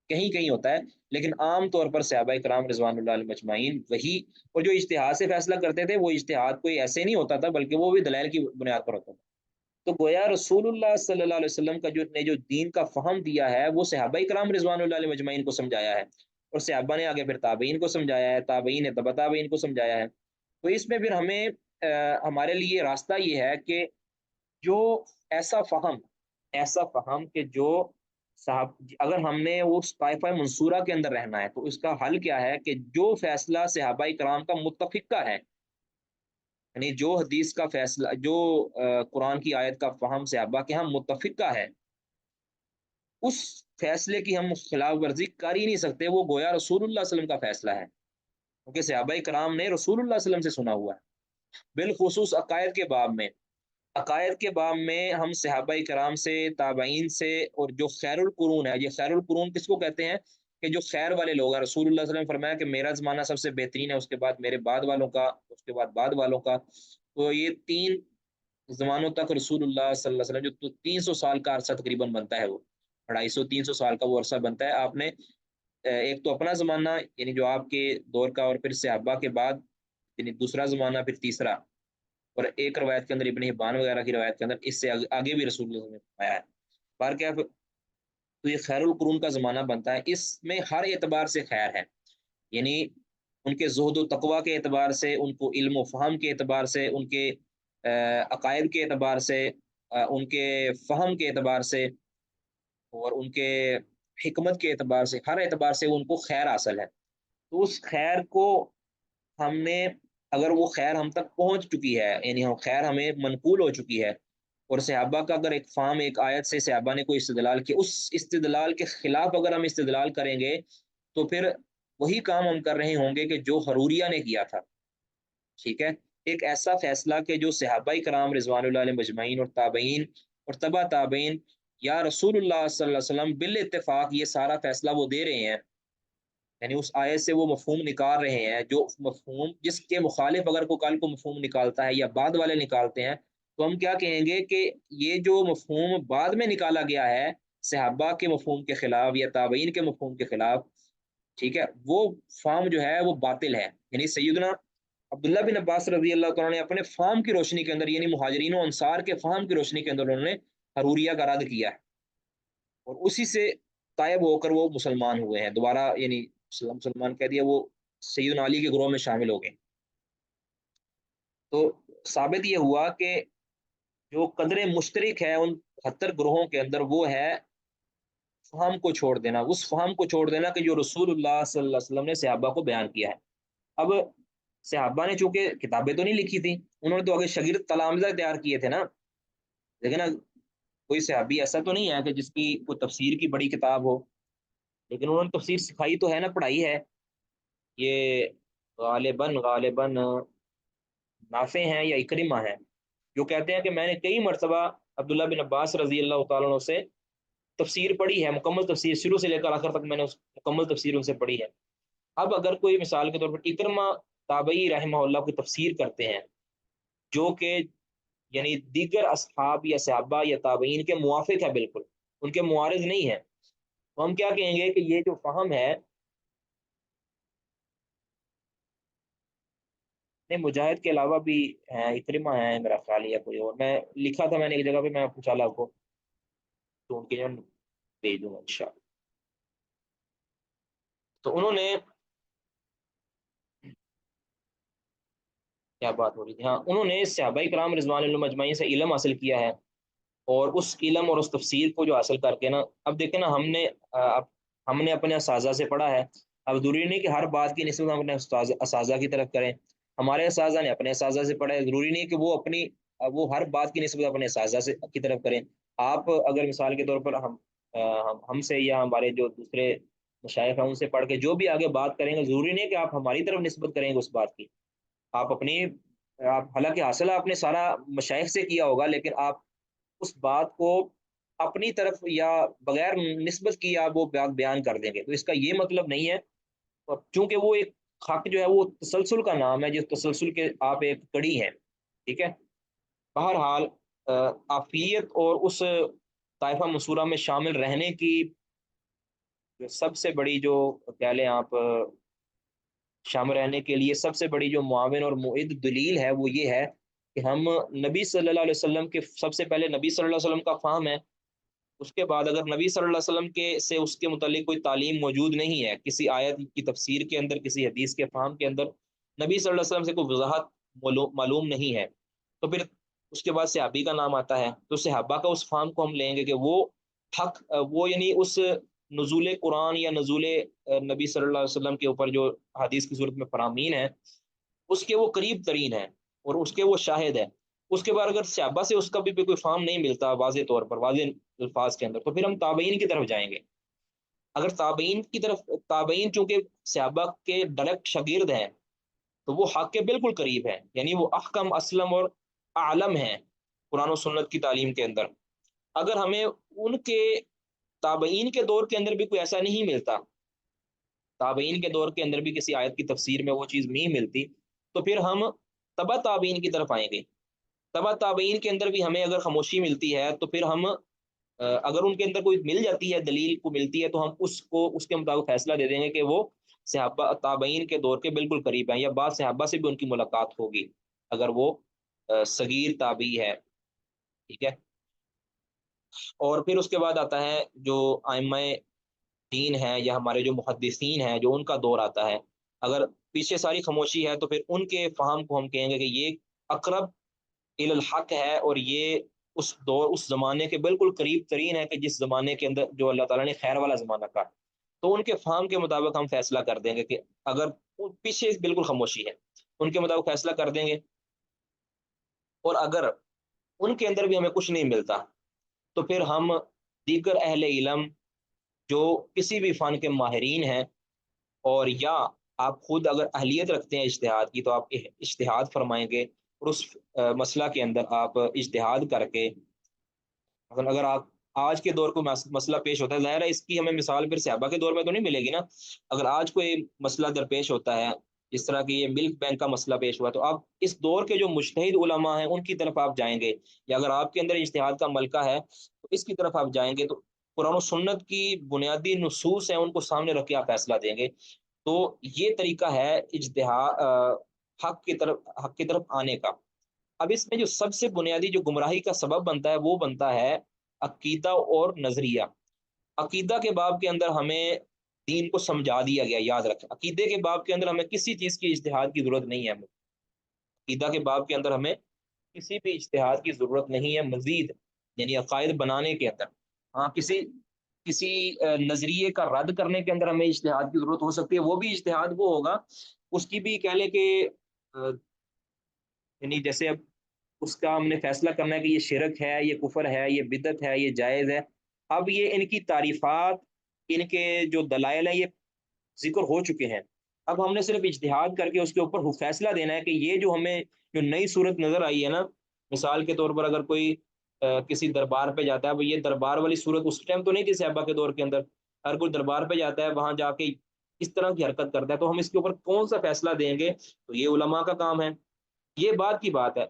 کہیں کہیں ہوتا ہے، لیکن عام طور پر صحابہ کرام رضوان اللہ علیہم اجمعین وہی، اور جو اجتہاد سے فیصلہ کرتے تھے وہ اجتہاد کوئی ایسے نہیں ہوتا تھا، بلکہ وہ بھی دلائل کی بنیاد پر ہوتا تھا۔ تو گویا رسول اللہ صلی اللہ علیہ وسلم کا جو دین کا فہم دیا ہے، وہ صحابہ کرام رضوان اللہ علیہم اجمعین کو سمجھایا ہے، اور صحابہ نے آگے پھر تابعین کو سمجھایا ہے، تابعین نے تبع تابعین کو سمجھایا ہے۔ تو اس میں پھر ہمیں ہمارے لیے راستہ یہ ہے کہ جو ایسا فہم کہ جو صاحب، اگر ہم نے اس طائفہ منصورہ کے اندر رہنا ہے، تو اس کا حل کیا ہے کہ جو فیصلہ صحابہ کرام کا متفقہ ہے، یعنی جو حدیث کا فیصلہ، جو قرآن کی آیت کا فہم صحابہ کے ہاں متفقہ ہے، اس فیصلے کی ہم خلاف ورزی کر ہی نہیں سکتے، وہ گویا رسول اللہ صلی اللہ علیہ وسلم کا فیصلہ ہے، کیونکہ صحابہ کرام نے رسول اللہ صلی اللہ علیہ وسلم سے سنا ہوا ہے۔ بالخصوص عقائد کے باب میں ہم صحابہ کرام سے، تابعین سے، اور جو خیر القرون ہے، یہ خیر القرون کس کو کہتے ہیں کہ جو خیر والے لوگ ہیں، رسول اللہ صلی اللہ علیہ وسلم نے فرمایا کہ میرا زمانہ سب سے بہترین ہے، اس کے بعد میرے بعد والوں کا، اس کے بعد بعد والوں کا، تو یہ 3 زمانوں تک رسول اللہ صلی اللہ علیہ وسلم، جو 300 سال کا عرصہ تقریباً بنتا ہے، وہ 250-300 سال کا وہ عرصہ بنتا ہے، آپ نے ایک تو اپنا زمانہ یعنی جو آپ کے دور کا، اور پھر صحابہ کے بعد یعنی دوسرا زمانہ، پھر تیسرا، اور ایک روایت کے اندر ابن حبان وغیرہ کی روایت کے اندر اس سے آگے بھی رسول اللہ صلی اللہ علیہ وسلم نے فرمایا ہے۔ بار کیا، تو یہ خیر القرون کا زمانہ بنتا ہے، اس میں ہر اعتبار سے خیر ہے، یعنی ان کے زہد و تقوی کے اعتبار سے، ان کو علم و فہم کے اعتبار سے، ان کے عقائد کے اعتبار سے، ان کے فہم کے اعتبار سے، اور ان کے حکمت کے اعتبار سے، ہر اعتبار سے ان کو خیر حاصل ہے۔ تو اس خیر کو ہم نے، اگر وہ خیر ہم تک پہنچ چکی ہے، یعنی ہم خیر ہمیں منقول ہو چکی ہے، اور صحابہ کا اگر ایک فہم، ایک آیت سے صحابہ نے کوئی استدلال کیا، اس استدلال کے خلاف اگر ہم استدلال کریں گے، تو پھر وہی کام ہم کر رہے ہوں گے کہ جو حروریہ نے کیا تھا، ٹھیک ہے۔ ایک ایسا فیصلہ کہ جو صحابہ کرام رضوان اللہ علیہ مجمعین اور تابعین اور تبع تابعین یا رسول اللہ صلی اللہ علیہ وسلم بالاتفاق یہ سارا فیصلہ وہ دے رہے ہیں، یعنی اس آیت سے وہ مفہوم نکال رہے ہیں، جو مفہوم جس کے مخالف اگر کوئی کل کو مفہوم نکالتا ہے، یا بعد والے نکالتے ہیں، تو ہم کیا کہیں گے کہ یہ جو مفہوم بعد میں نکالا گیا ہے صحابہ کے مفہوم کے خلاف یا تابعین کے مفہوم کے خلاف، ٹھیک ہے، وہ فہم جو ہے وہ باطل ہے۔ یعنی سیدنا عبداللہ بن عباس رضی اللہ تعالیٰ نے اپنے فہم کی روشنی کے اندر، یعنی مہاجرین و انصار کے فہم کی روشنی کے اندر انہوں نے حروریہ کا رد کیا ہے، اور اسی سے طائب ہو کر وہ مسلمان ہوئے ہیں دوبارہ، یعنی مسلمان کہہ دیا، وہ سیدنا علی کے گروہ میں شامل ہو گئے۔ تو ثابت یہ ہوا کہ جو قدر مشترک ہے ان 72 گروہوں کے اندر، وہ ہے فہم کو چھوڑ دینا، اس فہم کو چھوڑ دینا کہ جو رسول اللہ صلی اللہ علیہ وسلم نے صحابہ کو بیان کیا ہے۔ اب صحابہ نے چونکہ کتابیں تو نہیں لکھی تھی، انہوں نے تو آگے شاگرد تلامذہ تیار کیے تھے نا، لیکن کوئی صحابی ایسا تو نہیں ہے کہ جس کی کوئی تفسیر کی بڑی کتاب ہو، لیکن انہوں نے تفسیر سکھائی تو ہے نا، پڑھائی ہے۔ یہ غالباً نافع ہیں یا اکرمہ ہیں، جو کہتے ہیں کہ میں نے کئی مرتبہ عبداللہ بن عباس رضی اللہ تعالیٰ عنہ سے تفسیر پڑھی ہے، مکمل تفسیر شروع سے لے کر آخر تک میں نے اس مکمل تفسیر ان سے پڑھی ہے۔ اب اگر کوئی مثال کے طور پر اکرمہ تابعی رحمہ اللہ کی تفسیر کرتے ہیں، جو کہ یعنی دیگر اصحاب یا صحابہ یا تابعین کے موافق ہے، بالکل ان کے معارض نہیں ہے، تو ہم کیا کہیں گے کہ یہ جو فہم ہے نہیں مجاہد کے علاوہ بھی ہیں، اکرمہ ہیں میرا خیال، یا کوئی اور، میں لکھا تھا میں نے ایک جگہ پہ، میں پوچھا آپ کو تو ان کے جو بھیج دوں گا انشاءاللہ۔ تو انہوں نے کیا بات ہو رہی تھی، ہاں انہوں نے صحابہ کرام رضوان اللہ اجمعین سے علم حاصل کیا ہے، اور اس علم اور اس تفسیر کو جو حاصل کر کے نا، اب دیکھیں نا ہم نے اپنے اساتذہ سے پڑھا ہے، اب ضروری نہیں کہ ہر بات کی نسبت ہم اپنے اساتذہ کی طرف کریں، ہمارے اساتذہ نے اپنے اساتذہ سے پڑھا ہے، ضروری نہیں کہ وہ ہر بات کی نسبت اپنے اساتذہ سے کی طرف کریں۔ آپ اگر مثال کے طور پر ہم سے یا ہمارے جو دوسرے مشائخ ہیں ان سے پڑھ کے جو بھی آگے بات کریں گے، ضروری نہیں کہ آپ ہماری طرف نسبت کریں گے اس بات کی، آپ اپنی آپ حالانکہ حاصلہ آپ نے سارا مشائخ سے کیا ہوگا، لیکن آپ اس بات کو اپنی طرف یا بغیر نسبت کی آپ وہ بات بیان کر دیں گے، تو اس کا یہ مطلب نہیں ہے، چونکہ وہ ایک حق جو ہے وہ تسلسل کا نام ہے، جس تسلسل کے آپ ایک کڑی ہیں، ٹھیک ہے۔ بہرحال عافیت اور اس طائفہ منصورہ میں شامل رہنے کی جو سب سے بڑی جو کہہ لیں آپ شامل رہنے کے لیے سب سے بڑی جو معاون اور معید دلیل ہے وہ یہ ہے کہ ہم نبی صلی اللہ علیہ وسلم کے، سب سے پہلے نبی صلی اللہ علیہ وسلم کا فہم ہے، اس کے بعد اگر نبی صلی اللہ علیہ وسلم سے اس کے متعلق کوئی تعلیم موجود نہیں ہے، کسی آیت کی تفسیر کے اندر، کسی حدیث کے فہم کے اندر نبی صلی اللہ علیہ وسلم سے کوئی وضاحت معلوم نہیں ہے، تو پھر اس کے بعد صحابی کا نام آتا ہے، تو صحابہ کا اس فہم کو ہم لیں گے کہ وہ حق، وہ یعنی اس نزول قرآن یا نزول نبی صلی اللہ علیہ وسلم کے اوپر جو حدیث کی صورت میں فرامین ہے اس کے وہ قریب ترین ہے اور اس کے وہ شاہد ہے۔ اس کے بعد اگر صحابہ سے اس کا بھی کوئی فہم نہیں ملتا واضح طور پر، واضح الفاظ کے اندر، تو پھر ہم تابعین کی طرف جائیں گے۔ اگر تابعین کی طرف، تابعین چونکہ صحابہ کے ڈائریکٹ شاگرد ہیں تو وہ حق کے بالکل قریب ہیں، یعنی وہ احکم، اسلم اور اعلم ہیں قرآن و سنت کی تعلیم کے اندر۔ اگر ہمیں ان کے تابعین کے دور کے اندر بھی کوئی ایسا نہیں ملتا، تابعین کے دور کے اندر بھی کسی آیت کی تفسیر میں وہ چیز نہیں ملتی، تو پھر ہم تبع تابعین کی طرف آئیں گے۔ تبع تابعین کے اندر بھی ہمیں اگر خاموشی ملتی ہے تو پھر ہم اگر ان کے اندر کوئی مل جاتی ہے، دلیل کو ملتی ہے، تو ہم اس کو اس کے مطابق فیصلہ دے دیں گے کہ وہ صحابہ تابعین کے دور کے بالکل قریب ہیں، یا بعض صحابہ سے بھی ان کی ملاقات ہوگی اگر وہ صغیر تابعی ہے، ٹھیک ہے۔ اور پھر اس کے بعد آتا ہے جو ائمہ دین ہے یا ہمارے جو محدثین ہیں، جو ان کا دور آتا ہے، اگر پیچھے ساری خاموشی ہے تو پھر ان کے فہم کو ہم کہیں گے کہ یہ اقرب الی الحق ہے، اور یہ اس دور، اس زمانے کے بالکل قریب ترین ہے، کہ جس زمانے کے اندر جو اللہ تعالیٰ نے خیر والا زمانہ کہا، تو ان کے فہم کے مطابق ہم فیصلہ کر دیں گے کہ اگر پیچھے بالکل خاموشی ہے ان کے مطابق فیصلہ کر دیں گے، اور اگر ان کے اندر بھی ہمیں کچھ نہیں ملتا تو پھر ہم دیگر اہل علم جو کسی بھی فن کے ماہرین ہیں، اور یا آپ خود اگر اہلیت رکھتے ہیں اجتہاد کی تو آپ اجتہاد فرمائیں گے، اور اس مسئلہ کے اندر آپ اجتہاد کر کے، اگر آپ آج کے دور کو مسئلہ پیش ہوتا ہے، ظاہر ہے اس کی ہمیں مثال پھر صحابہ کے دور میں تو نہیں ملے گی نا، اگر آج کوئی مسئلہ درپیش ہوتا ہے جس طرح کہ یہ ملک بینک کا مسئلہ پیش ہوا، تو آپ اس دور کے جو مجتہد علماء ہیں ان کی طرف آپ جائیں گے، یا اگر آپ کے اندر اجتہاد کا ملکہ ہے تو اس کی طرف آپ جائیں گے، تو قرآن و سنت کی بنیادی نصوص ہیں ان کو سامنے رکھ کے آپ فیصلہ دیں گے۔ تو یہ طریقہ ہے اجتہاد، حق کی طرف آنے کا۔ اب اس میں جو سب سے بنیادی جو گمراہی کا سبب بنتا ہے وہ بنتا ہے عقیدہ اور نظریہ۔ عقیدہ کے باب کے اندر ہمیں دین کو سمجھا دیا گیا، یاد رکھیں عقیدے کے باب کے اندر ہمیں کسی چیز کی اجتہاد کی ضرورت نہیں ہے، عقیدہ کے باب کے اندر ہمیں کسی بھی اجتہاد کی ضرورت نہیں ہے مزید، یعنی عقائد بنانے کے اندر ہاں کسی نظریے کا رد کرنے کے اندر ہمیں اجتہاد کی ضرورت ہو سکتی ہے، وہ بھی اجتہاد وہ ہوگا، اس کی بھی کہہ لیں کہ یعنی جیسے اب اس کا ہم نے فیصلہ کرنا ہے کہ یہ شرک ہے، یہ کفر ہے، یہ بدعت ہے، یہ جائز ہے، اب یہ ان کی تعریفات، ان کے جو دلائل ہیں یہ ذکر ہو چکے ہیں، اب ہم نے صرف اجتہاد کر کے اس کے اوپر فیصلہ دینا ہے کہ یہ جو ہمیں جو نئی صورت نظر آئی ہے نا، مثال کے طور پر اگر کوئی کسی دربار پہ جاتا ہے، اب یہ دربار والی صورت اس ٹائم تو نہیں تھی صحابہ کے دور کے اندر، اگر کوئی دربار پہ جاتا ہے وہاں جا کے اس طرح کی حرکت کرتا ہے تو ہم اس کے اوپر کون سا فیصلہ دیں گے، تو یہ علماء کا کام ہے، یہ بات کی بات ہے،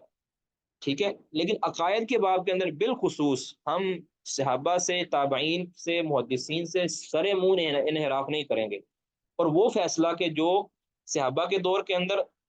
ٹھیک ہے۔ لیکن عقائد کے باب کے اندر بالخصوص ہم صحابہ سے، تابعین سے، محدثین سے سرے منہ انحراف نہیں کریں گے، اور وہ فیصلہ کہ جو صحابہ کے دور کے اندر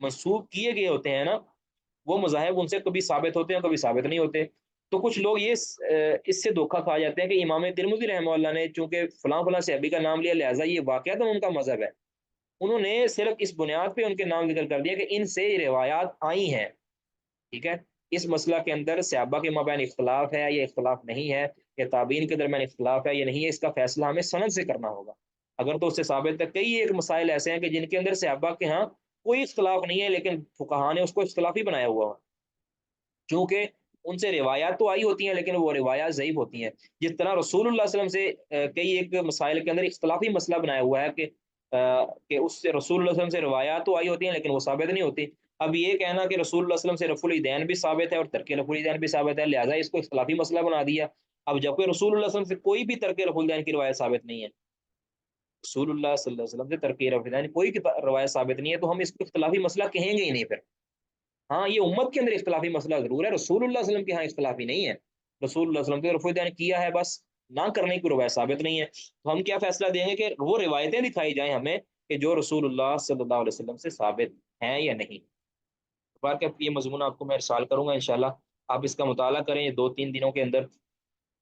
منسوب کیے گئے ہوتے ہیں نا وہ مذاہب ان سے کبھی ثابت ہوتے ہیں کبھی ثابت نہیں ہوتے. تو کچھ لوگ یہ اس سے دھوکہ کھا جاتے ہیں کہ امام ترمذی رحمہ اللہ نے چونکہ فلاں فلاں صحابی کا نام لیا لہٰذا یہ واقعات ان کا مذہب ہے. انہوں نے صرف اس بنیاد پہ ان کے نام ذکر کر دیا کہ ان سے روایات آئی ہیں. ٹھیک ہے, اس مسئلہ کے اندر صحابہ کے مابین اختلاف ہے یا اختلاف نہیں ہے, یا تابعین کے درمیان اختلاف ہے یا نہیں ہے, اس کا فیصلہ ہمیں سند سے کرنا ہوگا. اگر تو اس سے ثابت ہے, کئی ایک مسائل ایسے ہیں کہ جن کے اندر صحابہ کے ہاں کوئی اختلاف نہیں ہے لیکن فقہا نے اس کو اختلافی بنایا ہوا ہے, کیونکہ ان سے روایات تو آئی ہوتی ہیں لیکن وہ روایات ضعیف ہوتی ہیں. جس طرح رسول اللہ صلی اللہ علیہ وسلم سے کئی ایک مسائل کے اندر اختلافی مسئلہ بنایا ہوا ہے کہ اس سے رسول اللہ صلی اللہ علیہ وسلم سے روایات تو آئی ہوتی ہیں لیکن وہ ثابت نہیں ہوتی. اب یہ کہنا کہ رسول اللہ صلی اللہ علیہ وسلم سے رفع الیدین بھی ثابت ہے اور ترک رفع الیدین بھی ثابت ہے, لہٰذا اس کو اختلافی مسئلہ بنا دیا. اب جبکہ رسول اللہ صلی اللہ علیہ وسلم سے کوئی بھی ترک رفع الیدین کی روایت ثابت نہیں ہے, رسول اللہ صلی اللہ علیہ وسلم سے ترک رفع الیدین کوئی روایت ثابت نہیں ہے, تو ہم اس کو اختلافی مسئلہ کہیں گے ہی نہیں پھر. ہاں یہ امت کے اندر اختلافی مسئلہ ضرور ہے, رسول اللہ صلی اللہ علیہ وسلم کے ہاں اختلافی نہیں ہے. رسول اللہ صلی اللہ علیہ وسلم نے رفع الیدین کیا ہے, بس نہ کرنے کی روایت ثابت نہیں ہے. تو ہم کیا فیصلہ دیں گے کہ وہ روایتیں دکھائی جائیں ہمیں کہ جو رسول اللہ صلی اللہ علیہ وسلم سے ثابت ہیں یا نہیں. باقی یہ مضمون آپ کو میں ارسال کروں گا انشاءاللہ, آپ اس کا مطالعہ کریں یہ 2-3 دنوں کے اندر.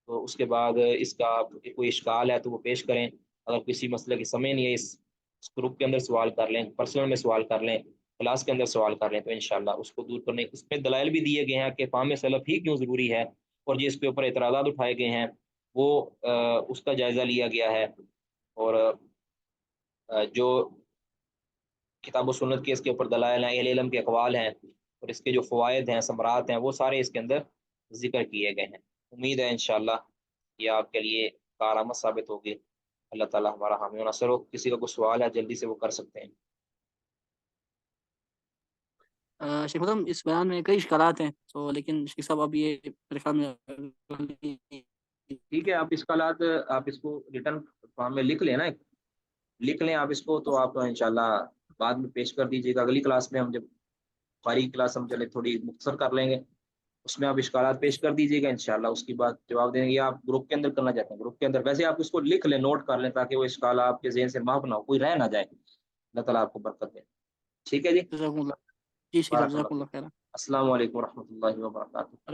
تو اس کے بعد اس کا کوئی اشکال ہے تو وہ پیش کریں. اگر کسی مسئلے کی سمجھ نہیں ہے اس گروپ کے اندر سوال کر لیں, پرسنل میں سوال کر لیں, کلاس کے اندر سوال کر لیں, تو انشاءاللہ اس کو دور کرنے اس میں دلائل بھی دیے گئے ہیں کہ فہم سلف ہی کیوں ضروری ہے, اور جس کے اوپر اعتراضات اٹھائے گئے ہیں وہ اس کا جائزہ لیا گیا ہے. اور جو کتاب و سنت کے اس کے اوپر دلائل ہیں, اہل علم کے اقوال ہیں, اور اس کے جو فوائد ہیں ثمرات ہیں وہ سارے اس کے اندر ذکر کیے گئے ہیں. امید ہے انشاءاللہ یہ آپ کے لیے کارآمد ثابت ہوگی. اللہ تعالیٰ ہمارا حامی و ناصر ہو. کسی کا کوئی سوال ہے جلدی سے وہ کر سکتے ہیں. شیخ محترم اس بیان میں کئی اشکالات ہیں تو لیکن شیخ صاحب اب یہ میرے خیال میں ٹھیک ہے, آپ اس کو ریٹرن فارم میں لکھ لیں نا, لکھ لیں آپ اس کو, تو آپ انشاءاللہ بعد میں پیش کر دیجیے گا. اگلی کلاس میں ہم جب فارغ کلاس ہم چلے تھوڑی مختصر کر لیں گے, اس میں آپ اشکالات پیش کر دیجیے گا انشاءاللہ. اس کی بعد جواب دیں گے. آپ گروپ کے اندر کرنا چاہتے ہیں گروپ کے اندر, ویسے آپ اس کو لکھ لیں, نوٹ کر لیں, تاکہ وہ اشکال آپ کے ذہن سے محو نہ ہو, کوئی رہ نہ جائے. اللہ تعالیٰ آپ کو برکت دے. ٹھیک ہے جی, جزاک اللہ. جی شیخ صاحب بارک جزاک اللہ. اللہ خیر. السلام علیکم ورحمۃ اللہ وبرکاتہ.